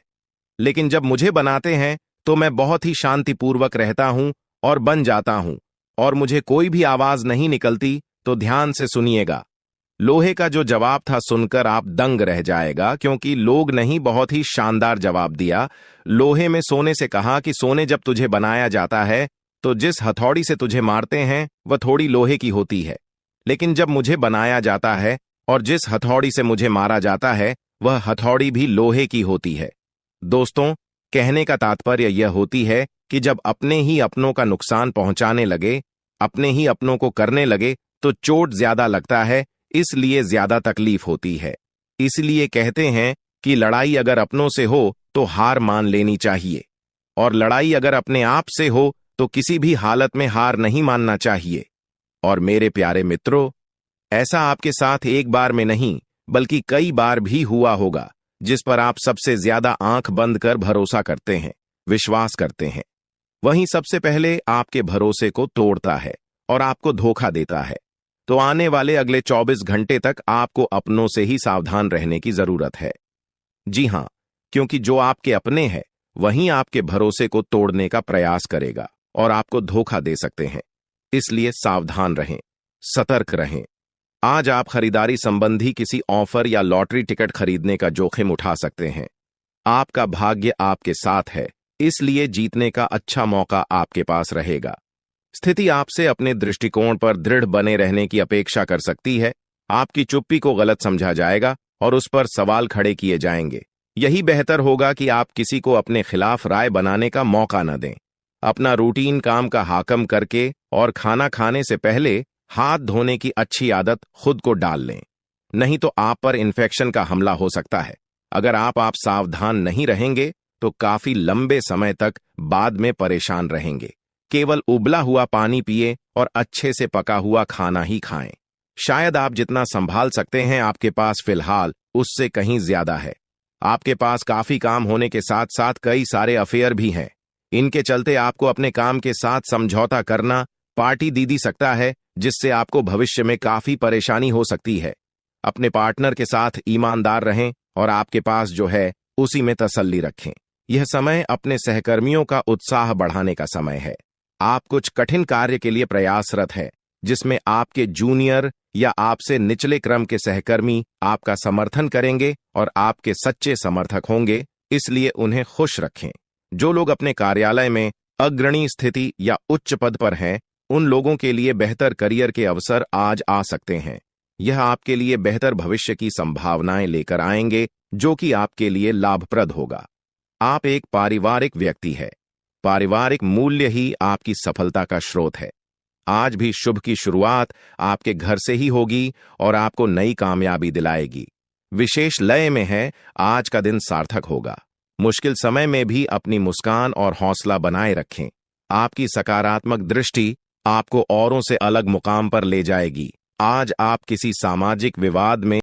A: लेकिन जब मुझे बनाते हैं तो मैं बहुत ही शांतिपूर्वक रहता हूं और बन जाता हूं, और मुझे कोई भी आवाज नहीं निकलती तो ध्यान से सुनिएगा। लोहे का जो जवाब था सुनकर आप दंग रह जाएगा, क्योंकि लोग नहीं, बहुत ही शानदार जवाब दिया। लोहे में सोने से कहा कि सोने जब तुझे बनाया जाता है तो जिस हथौड़ी से तुझे मारते हैं वह थोड़ी लोहे की होती है, लेकिन जब मुझे बनाया जाता है और जिस हथौड़ी से मुझे मारा जाता है वह हथौड़ी भी लोहे की होती है। दोस्तों, कहने का तात्पर्य यह होती है कि जब अपने ही अपनों का नुकसान पहुंचाने लगे, अपने ही अपनों को करने लगे, तो चोट ज्यादा लगता है, इसलिए ज्यादा तकलीफ होती है। इसलिए कहते हैं कि लड़ाई अगर अपनों से हो तो हार मान लेनी चाहिए, और लड़ाई अगर अपने आप से हो तो किसी भी हालत में हार नहीं मानना चाहिए। और मेरे प्यारे मित्रों, ऐसा आपके साथ एक बार में नहीं बल्कि कई बार भी हुआ होगा, जिस पर आप सबसे ज्यादा आंख बंद कर भरोसा करते हैं, विश्वास करते हैं। वहीं सबसे पहले आपके भरोसे को तोड़ता है और आपको धोखा देता है। तो आने वाले अगले 24 घंटे तक आपको अपनों से ही सावधान रहने की जरूरत है। जी हां, क्योंकि जो आपके अपने हैं वहीं आपके भरोसे को तोड़ने का प्रयास करेगा और आपको धोखा दे सकते हैं। इसलिए सावधान रहें, सतर्क रहें। आज आप खरीदारी संबंधी किसी ऑफर या लॉटरी टिकट खरीदने का जोखिम उठा सकते हैं। आपका भाग्य आपके साथ है, इसलिए जीतने का अच्छा मौका आपके पास रहेगा। स्थिति आपसे अपने दृष्टिकोण पर दृढ़ बने रहने की अपेक्षा कर सकती है। आपकी चुप्पी को गलत समझा जाएगा और उस पर सवाल खड़े किए जाएंगे। यही बेहतर होगा कि आप किसी को अपने खिलाफ राय बनाने का मौका न दें। अपना रूटीन काम का हाकम करके और खाना खाने से पहले हाथ धोने की अच्छी आदत खुद को डाल लें, नहीं तो आप पर इन्फेक्शन का हमला हो सकता है। अगर आप सावधान नहीं रहेंगे तो काफी लंबे समय तक बाद में परेशान रहेंगे। केवल उबला हुआ पानी पिए और अच्छे से पका हुआ खाना ही खाएं। शायद आप जितना संभाल सकते हैं आपके पास फिलहाल उससे कहीं ज्यादा है। आपके पास काफी काम होने के साथ साथ कई सारे अफेयर भी हैं। इनके चलते आपको अपने काम के साथ समझौता करना पार्टी दे सकता है, जिससे आपको भविष्य में काफी परेशानी हो सकती है। अपने पार्टनर के साथ ईमानदार रहें और आपके पास जो है उसी में तसल्ली रखें। यह समय अपने सहकर्मियों का उत्साह बढ़ाने का समय है। आप कुछ कठिन कार्य के लिए प्रयासरत है, जिसमें आपके जूनियर या आपसे निचले क्रम के सहकर्मी आपका समर्थन करेंगे और आपके सच्चे समर्थक होंगे, इसलिए उन्हें खुश रखें। जो लोग अपने कार्यालय में अग्रणी स्थिति या उच्च पद पर हैं, उन लोगों के लिए बेहतर करियर के अवसर आज आ सकते हैं। यह आपके लिए बेहतर भविष्य की संभावनाएं लेकर आएंगे, जो कि आपके लिए लाभप्रद होगा। आप एक पारिवारिक व्यक्ति है। पारिवारिक मूल्य ही आपकी सफलता का स्रोत है। आज भी शुभ की शुरुआत आपके घर से ही होगी और आपको नई कामयाबी दिलाएगी। विशेष लय में है, आज का दिन सार्थक होगा। मुश्किल समय में भी अपनी मुस्कान और हौसला बनाए रखें। आपकी सकारात्मक दृष्टि आपको औरों से अलग मुकाम पर ले जाएगी। आज आप किसी सामाजिक विवाद में